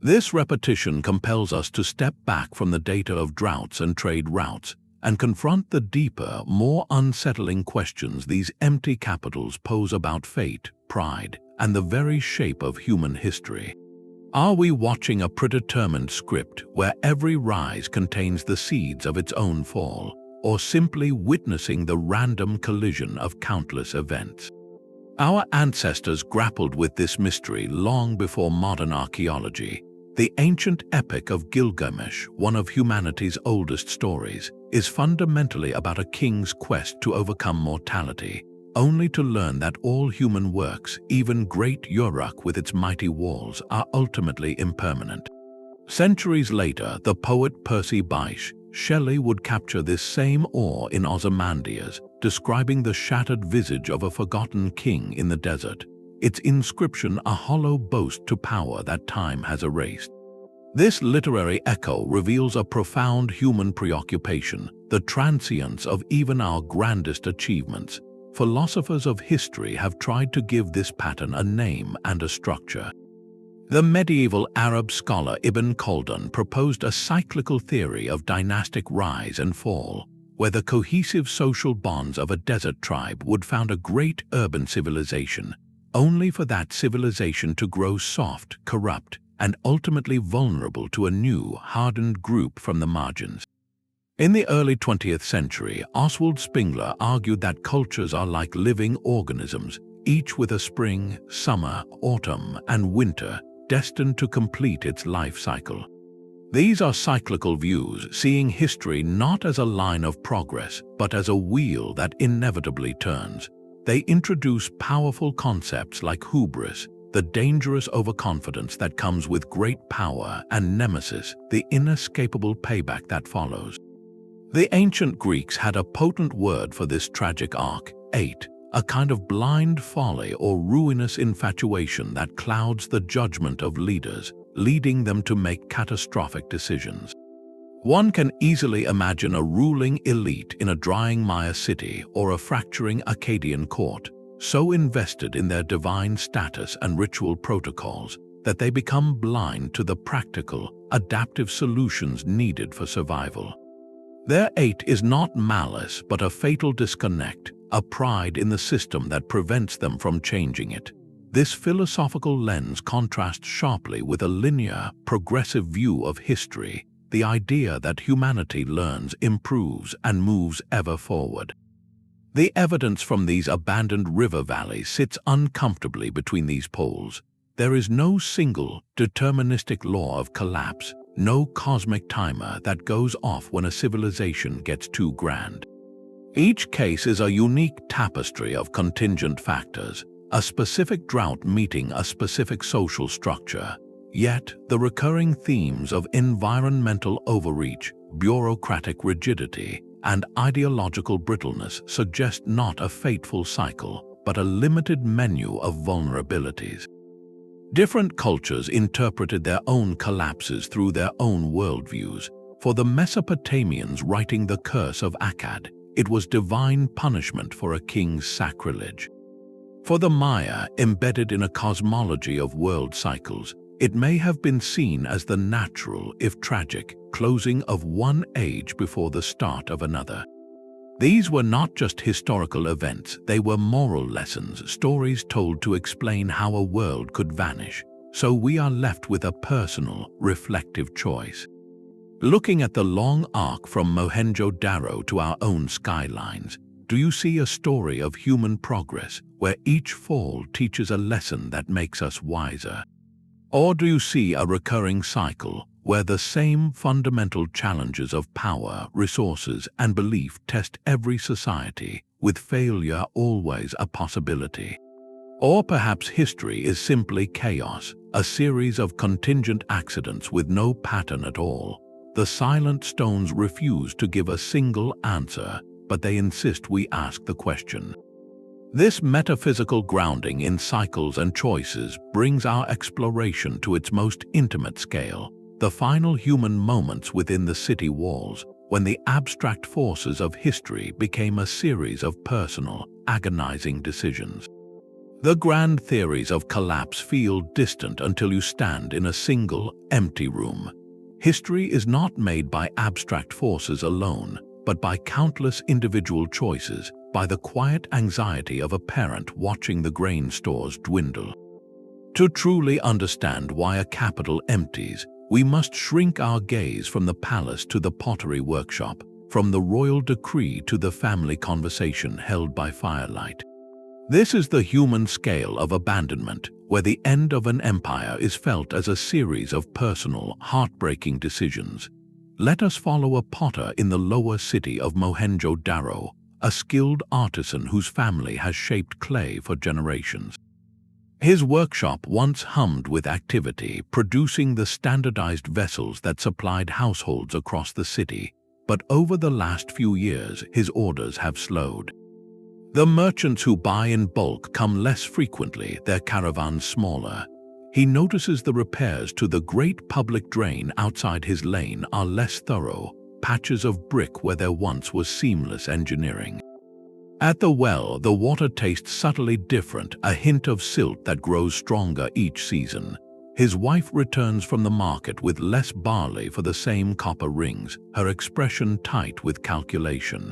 This repetition compels us to step back from the data of droughts and trade routes and confront the deeper, more unsettling questions these empty capitals pose about fate, pride, and the very shape of human history. Are we watching a predetermined script where every rise contains the seeds of its own fall, or simply witnessing the random collision of countless events? Our ancestors grappled with this mystery long before modern archaeology. The ancient epic of Gilgamesh, one of humanity's oldest stories, is fundamentally about a king's quest to overcome mortality, only to learn that all human works, even great Uruk with its mighty walls, are ultimately impermanent. Centuries later, the poet Percy Bysshe Shelley would capture this same awe in Ozymandias, describing the shattered visage of a forgotten king in the desert, its inscription a hollow boast to power that time has erased. This literary echo reveals a profound human preoccupation, the transience of even our grandest achievements. Philosophers of history have tried to give this pattern a name and a structure. The medieval Arab scholar Ibn Khaldun proposed a cyclical theory of dynastic rise and fall, where the cohesive social bonds of a desert tribe would found a great urban civilization, only for that civilization to grow soft, corrupt, and ultimately vulnerable to a new, hardened group from the margins. In the early 20th century, Oswald Spengler argued that cultures are like living organisms, each with a spring, summer, autumn, and winter, destined to complete its life cycle. These are cyclical views, seeing history not as a line of progress, but as a wheel that inevitably turns. They introduce powerful concepts like hubris, the dangerous overconfidence that comes with great power, and nemesis, the inescapable payback that follows. The ancient Greeks had a potent word for this tragic arc, ate, a kind of blind folly or ruinous infatuation that clouds the judgment of leaders, leading them to make catastrophic decisions. One can easily imagine a ruling elite in a drying Maya city or a fracturing Akkadian court, so invested in their divine status and ritual protocols that they become blind to the practical, adaptive solutions needed for survival. Their ate is not malice but a fatal disconnect, a pride in the system that prevents them from changing it. This philosophical lens contrasts sharply with a linear, progressive view of history, the idea that humanity learns, improves, and moves ever forward. The evidence from these abandoned river valleys sits uncomfortably between these poles. There is no single, deterministic law of collapse, no cosmic timer that goes off when a civilization gets too grand. Each case is a unique tapestry of contingent factors, a specific drought meeting a specific social structure. Yet, the recurring themes of environmental overreach, bureaucratic rigidity, and ideological brittleness suggest not a fateful cycle, but a limited menu of vulnerabilities. Different cultures interpreted their own collapses through their own worldviews. For the Mesopotamians writing the curse of Akkad, it was divine punishment for a king's sacrilege. For the Maya, embedded in a cosmology of world cycles, it may have been seen as the natural, if tragic, closing of one age before the start of another. These were not just historical events, they were moral lessons, stories told to explain how a world could vanish. So we are left with a personal, reflective choice. Looking at the long arc from Mohenjo-daro to our own skylines, do you see a story of human progress where each fall teaches a lesson that makes us wiser? Or do you see a recurring cycle where the same fundamental challenges of power, resources, and belief test every society, with failure always a possibility? Or perhaps history is simply chaos, a series of contingent accidents with no pattern at all. The silent stones refuse to give a single answer, but they insist we ask the question. This metaphysical grounding in cycles and choices brings our exploration to its most intimate scale, the final human moments within the city walls, when the abstract forces of history became a series of personal, agonizing decisions. The grand theories of collapse feel distant until you stand in a single, empty room. History is not made by abstract forces alone, but by countless individual choices, by the quiet anxiety of a parent watching the grain stores dwindle. To truly understand why a capital empties, we must shrink our gaze from the palace to the pottery workshop, from the royal decree to the family conversation held by firelight. This is the human scale of abandonment, where the end of an empire is felt as a series of personal, heartbreaking decisions. Let us follow a potter in the lower city of Mohenjo-daro, a skilled artisan whose family has shaped clay for generations. His workshop once hummed with activity, producing the standardized vessels that supplied households across the city, but over the last few years his orders have slowed. The merchants who buy in bulk come less frequently, their caravans smaller. He notices the repairs to the great public drain outside his lane are less thorough, patches of brick where there once was seamless engineering. At the well, the water tastes subtly different, a hint of silt that grows stronger each season. His wife returns from the market with less barley for the same copper rings, her expression tight with calculation.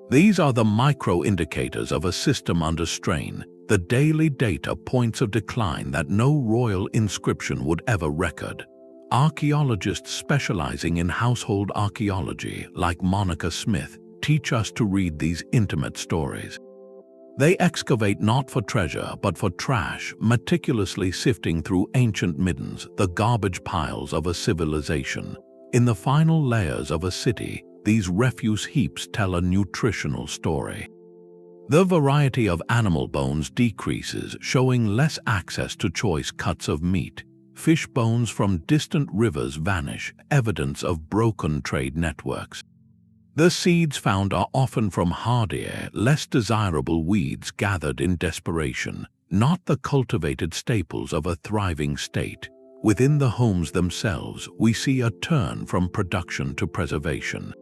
These are the micro-indicators of a system under strain, the daily data points of decline that no royal inscription would ever record. Archaeologists specializing in household archaeology, like Monica Smith, teach us to read these intimate stories. They excavate not for treasure but for trash, meticulously sifting through ancient middens, the garbage piles of a civilization. In the final layers of a city, these refuse heaps tell a nutritional story. The variety of animal bones decreases, showing less access to choice cuts of meat. Fish bones from distant rivers vanish, evidence of broken trade networks. The seeds found are often from hardier, less desirable weeds gathered in desperation, not the cultivated staples of a thriving state. Within the homes themselves, we see a turn from production to preservation.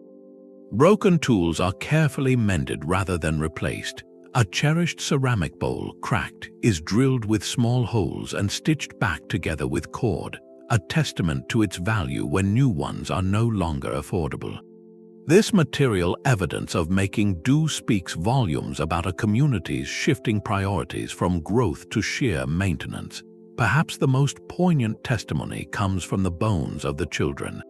Broken tools are carefully mended rather than replaced. A cherished ceramic bowl, cracked, is drilled with small holes and stitched back together with cord, a testament to its value when new ones are no longer affordable. This material evidence of making do speaks volumes about a community's shifting priorities from growth to sheer maintenance. Perhaps the most poignant testimony comes from the bones of the children.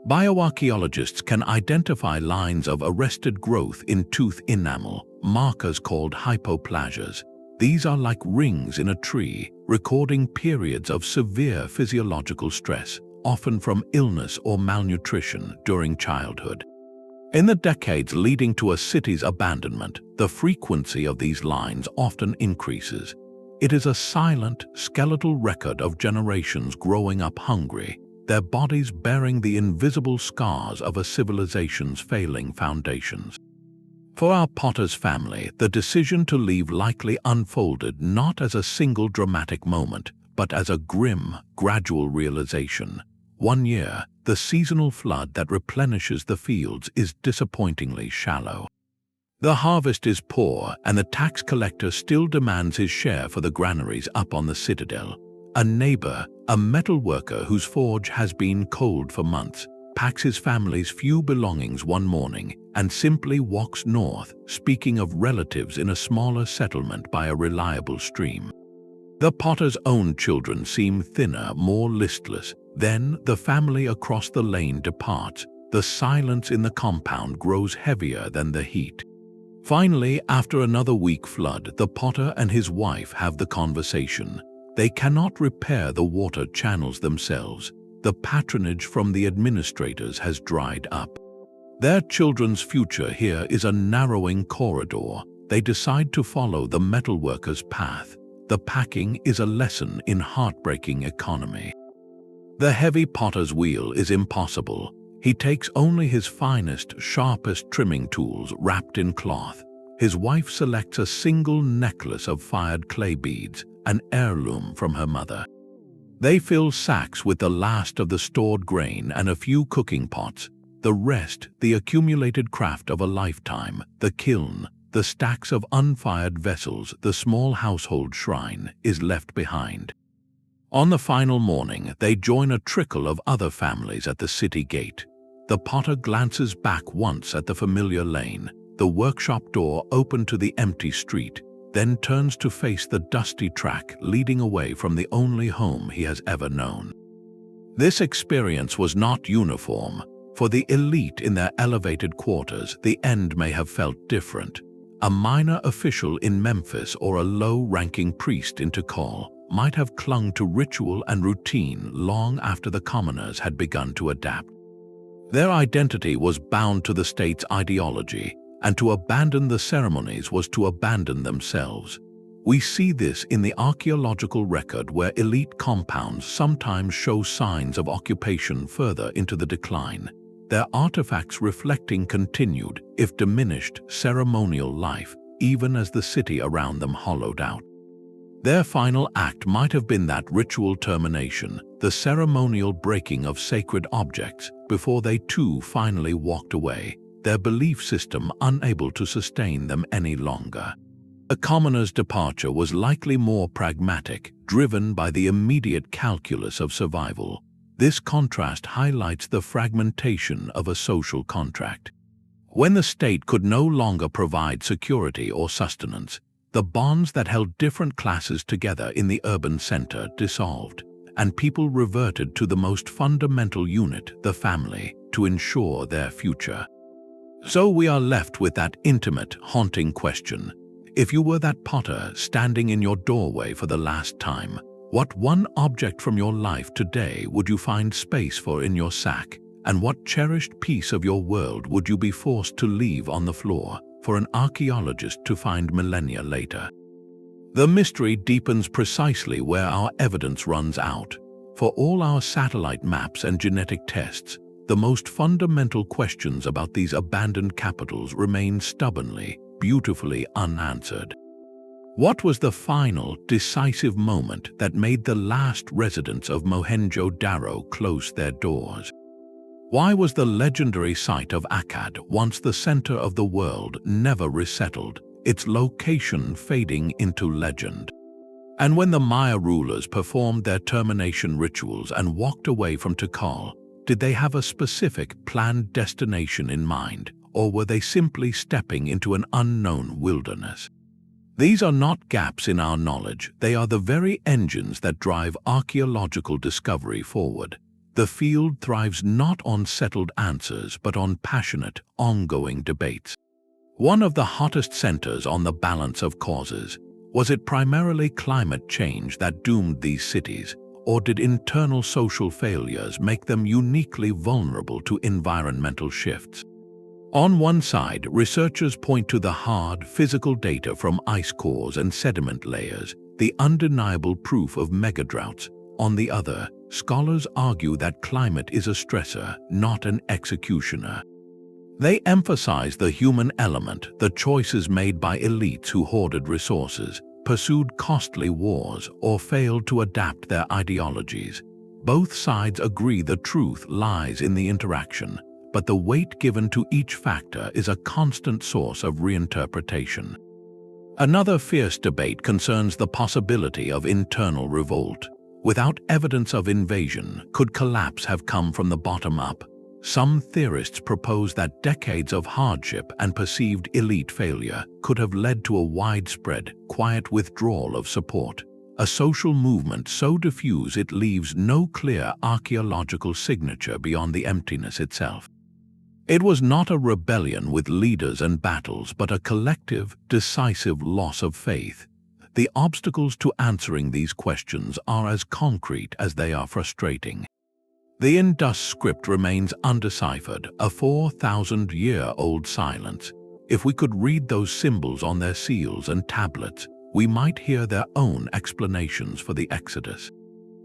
Bioarchaeologists can identify lines of arrested growth in tooth enamel, markers called hypoplasias. These are like rings in a tree, recording periods of severe physiological stress, often from illness or malnutrition during childhood. In the decades leading to a city's abandonment, the frequency of these lines often increases. It is a silent, skeletal record of generations growing up hungry, their bodies bearing the invisible scars of a civilization's failing foundations. For our potter's family, the decision to leave likely unfolded not as a single dramatic moment, but as a grim, gradual realization. One year, the seasonal flood that replenishes the fields is disappointingly shallow. The harvest is poor, and the tax collector still demands his share for the granaries up on the citadel. A neighbor, a metal worker whose forge has been cold for months, packs his family's few belongings one morning and simply walks north, speaking of relatives in a smaller settlement by a reliable stream. The potter's own children seem thinner, more listless. Then the family across the lane departs. The silence in the compound grows heavier than the heat. Finally, after another week flood, the potter and his wife have the conversation. They cannot repair the water channels themselves. The patronage from the administrators has dried up. Their children's future here is a narrowing corridor. They decide to follow the metalworker's path. The packing is a lesson in heartbreaking economy. The heavy potter's wheel is impossible. He takes only his finest, sharpest trimming tools wrapped in cloth. His wife selects a single necklace of fired clay beads, an heirloom from her mother. They fill sacks with the last of the stored grain and a few cooking pots. The rest, the accumulated craft of a lifetime, the kiln, the stacks of unfired vessels, the small household shrine, is left behind. On the final morning, they join a trickle of other families at the city gate. The potter glances back once at the familiar lane, the workshop door open to the empty street, then turns to face the dusty track leading away from the only home he has ever known. This experience was not uniform. For the elite in their elevated quarters, the end may have felt different. A minor official in Memphis or a low-ranking priest in Tikal might have clung to ritual and routine long after the commoners had begun to adapt. Their identity was bound to the state's ideology, and to abandon the ceremonies was to abandon themselves. We see this in the archaeological record where elite compounds sometimes show signs of occupation further into the decline, their artifacts reflecting continued, if diminished, ceremonial life, even as the city around them hollowed out. Their final act might have been that ritual termination, the ceremonial breaking of sacred objects, before they too finally walked away, their belief system unable to sustain them any longer. The commoner's departure was likely more pragmatic, driven by the immediate calculus of survival. This contrast highlights the fragmentation of a social contract. When the state could no longer provide security or sustenance, the bonds that held different classes together in the urban center dissolved, and people reverted to the most fundamental unit, the family, to ensure their future. So we are left with that intimate, haunting question. If you were that potter standing in your doorway for the last time, what one object from your life today would you find space for in your sack, and what cherished piece of your world would you be forced to leave on the floor for an archaeologist to find millennia later? The mystery deepens precisely where our evidence runs out. For all our satellite maps and genetic tests, the most fundamental questions about these abandoned capitals remain stubbornly, beautifully unanswered. What was the final, decisive moment that made the last residents of Mohenjo-daro close their doors? Why was the legendary site of Akkad, once the center of the world, never resettled, its location fading into legend? And when the Maya rulers performed their termination rituals and walked away from Tikal, did they have a specific, planned destination in mind, or were they simply stepping into an unknown wilderness? These are not gaps in our knowledge, they are the very engines that drive archaeological discovery forward. The field thrives not on settled answers but on passionate, ongoing debates. One of the hottest centers on the balance of causes. Was it primarily climate change that doomed these cities, or did internal social failures make them uniquely vulnerable to environmental shifts? On one side, researchers point to the hard, physical data from ice cores and sediment layers, the undeniable proof of megadroughts. On the other, scholars argue that climate is a stressor, not an executioner. They emphasize the human element, the choices made by elites who hoarded resources, pursued costly wars, or failed to adapt their ideologies. Both sides agree the truth lies in the interaction, but the weight given to each factor is a constant source of reinterpretation. Another fierce debate concerns the possibility of internal revolt. Without evidence of invasion, could collapse have come from the bottom up? Some theorists propose that decades of hardship and perceived elite failure could have led to a widespread, quiet withdrawal of support, a social movement so diffuse it leaves no clear archaeological signature beyond the emptiness itself. It was not a rebellion with leaders and battles, but a collective, decisive loss of faith. The obstacles to answering these questions are as concrete as they are frustrating. The Indus script remains undeciphered, a 4,000-year-old silence. If we could read those symbols on their seals and tablets, we might hear their own explanations for the Exodus.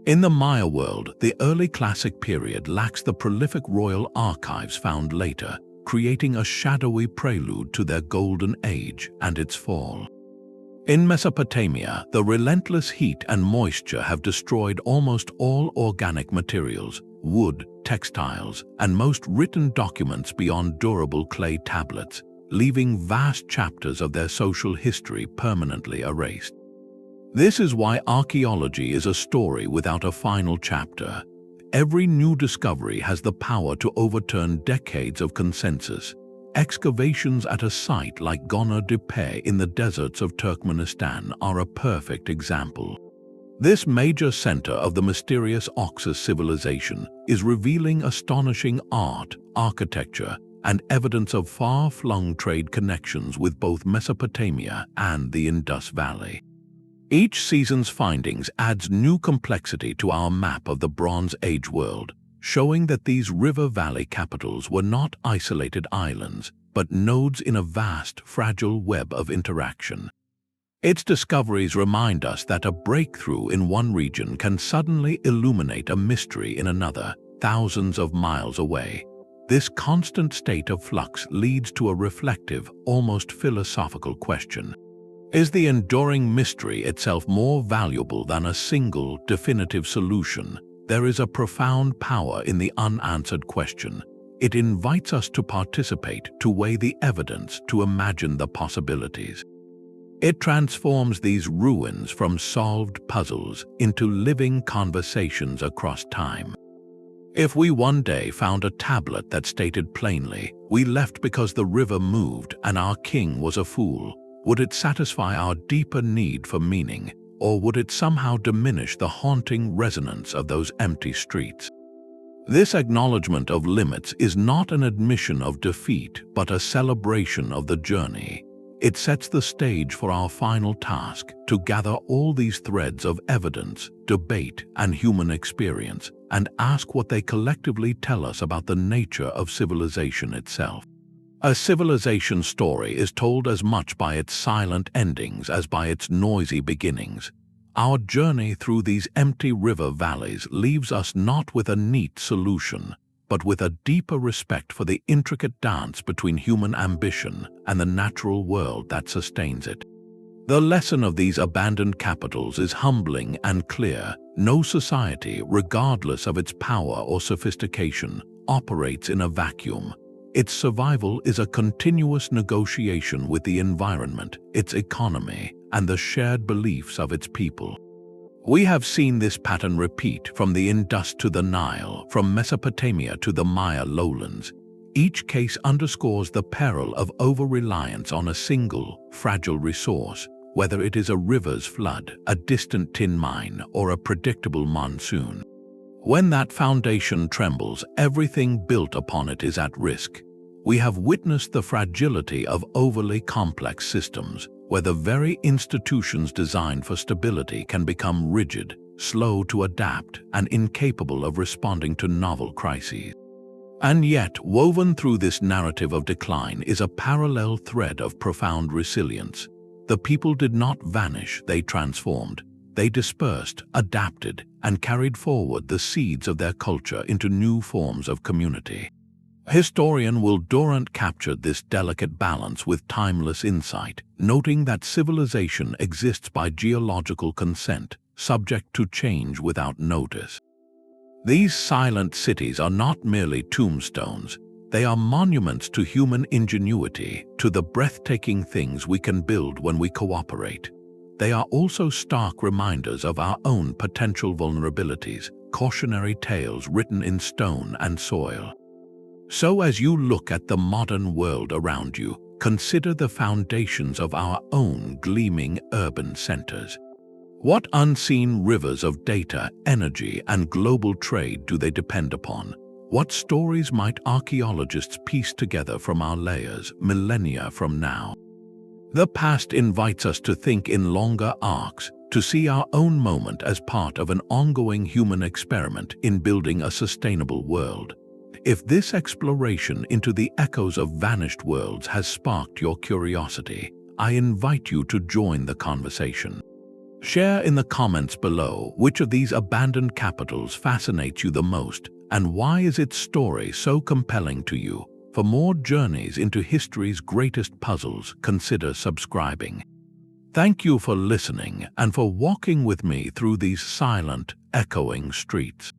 In the Maya world, the early classic period lacks the prolific royal archives found later, creating a shadowy prelude to their golden age and its fall. In Mesopotamia, the relentless heat and moisture have destroyed almost all organic materials, wood, textiles, and most written documents beyond durable clay tablets, leaving vast chapters of their social history permanently erased. This is why archaeology is a story without a final chapter. Every new discovery has the power to overturn decades of consensus. Excavations at a site like Gonur Tepe in the deserts of Turkmenistan are a perfect example. This major center of the mysterious Oxus civilization is revealing astonishing art, architecture, and evidence of far-flung trade connections with both Mesopotamia and the Indus Valley. Each season's findings adds new complexity to our map of the Bronze Age world, showing that these river valley capitals were not isolated islands, but nodes in a vast, fragile web of interaction. Its discoveries remind us that a breakthrough in one region can suddenly illuminate a mystery in another, thousands of miles away. This constant state of flux leads to a reflective, almost philosophical question. Is the enduring mystery itself more valuable than a single, definitive solution? There is a profound power in the unanswered question. It invites us to participate, to weigh the evidence, to imagine the possibilities. It transforms these ruins from solved puzzles into living conversations across time. If we one day found a tablet that stated plainly, "We left because the river moved and our king was a fool," would it satisfy our deeper need for meaning, or would it somehow diminish the haunting resonance of those empty streets? This acknowledgement of limits is not an admission of defeat, but a celebration of the journey. It sets the stage for our final task, to gather all these threads of evidence, debate, and human experience, and ask what they collectively tell us about the nature of civilization itself. A civilization story is told as much by its silent endings as by its noisy beginnings. Our journey through these empty river valleys leaves us not with a neat solution, but with a deeper respect for the intricate dance between human ambition and the natural world that sustains it. The lesson of these abandoned capitals is humbling and clear. No society, regardless of its power or sophistication, operates in a vacuum. Its survival is a continuous negotiation with the environment, its economy, and the shared beliefs of its people. We have seen this pattern repeat from the Indus to the Nile, from Mesopotamia to the Maya lowlands. Each case underscores the peril of over-reliance on a single, fragile resource, whether it is a river's flood, a distant tin mine, or a predictable monsoon. When that foundation trembles, everything built upon it is at risk. We have witnessed the fragility of overly complex systems, where the very institutions designed for stability can become rigid, slow to adapt, and incapable of responding to novel crises. And yet, woven through this narrative of decline is a parallel thread of profound resilience. The people did not vanish, they transformed. They dispersed, adapted, and carried forward the seeds of their culture into new forms of community. Historian Will Durant captured this delicate balance with timeless insight, noting that civilization exists by geological consent, subject to change without notice. These silent cities are not merely tombstones. They are monuments to human ingenuity, to the breathtaking things we can build when we cooperate. They are also stark reminders of our own potential vulnerabilities, cautionary tales written in stone and soil. So as you look at the modern world around you, consider the foundations of our own gleaming urban centers. What unseen rivers of data, energy, and global trade do they depend upon? What stories might archaeologists piece together from our layers millennia from now? The past invites us to think in longer arcs, to see our own moment as part of an ongoing human experiment in building a sustainable world. If this exploration into the echoes of vanished worlds has sparked your curiosity, I invite you to join the conversation. Share in the comments below which of these abandoned capitals fascinates you the most, and why is its story so compelling to you? For more journeys into history's greatest puzzles, consider subscribing. Thank you for listening and for walking with me through these silent, echoing streets.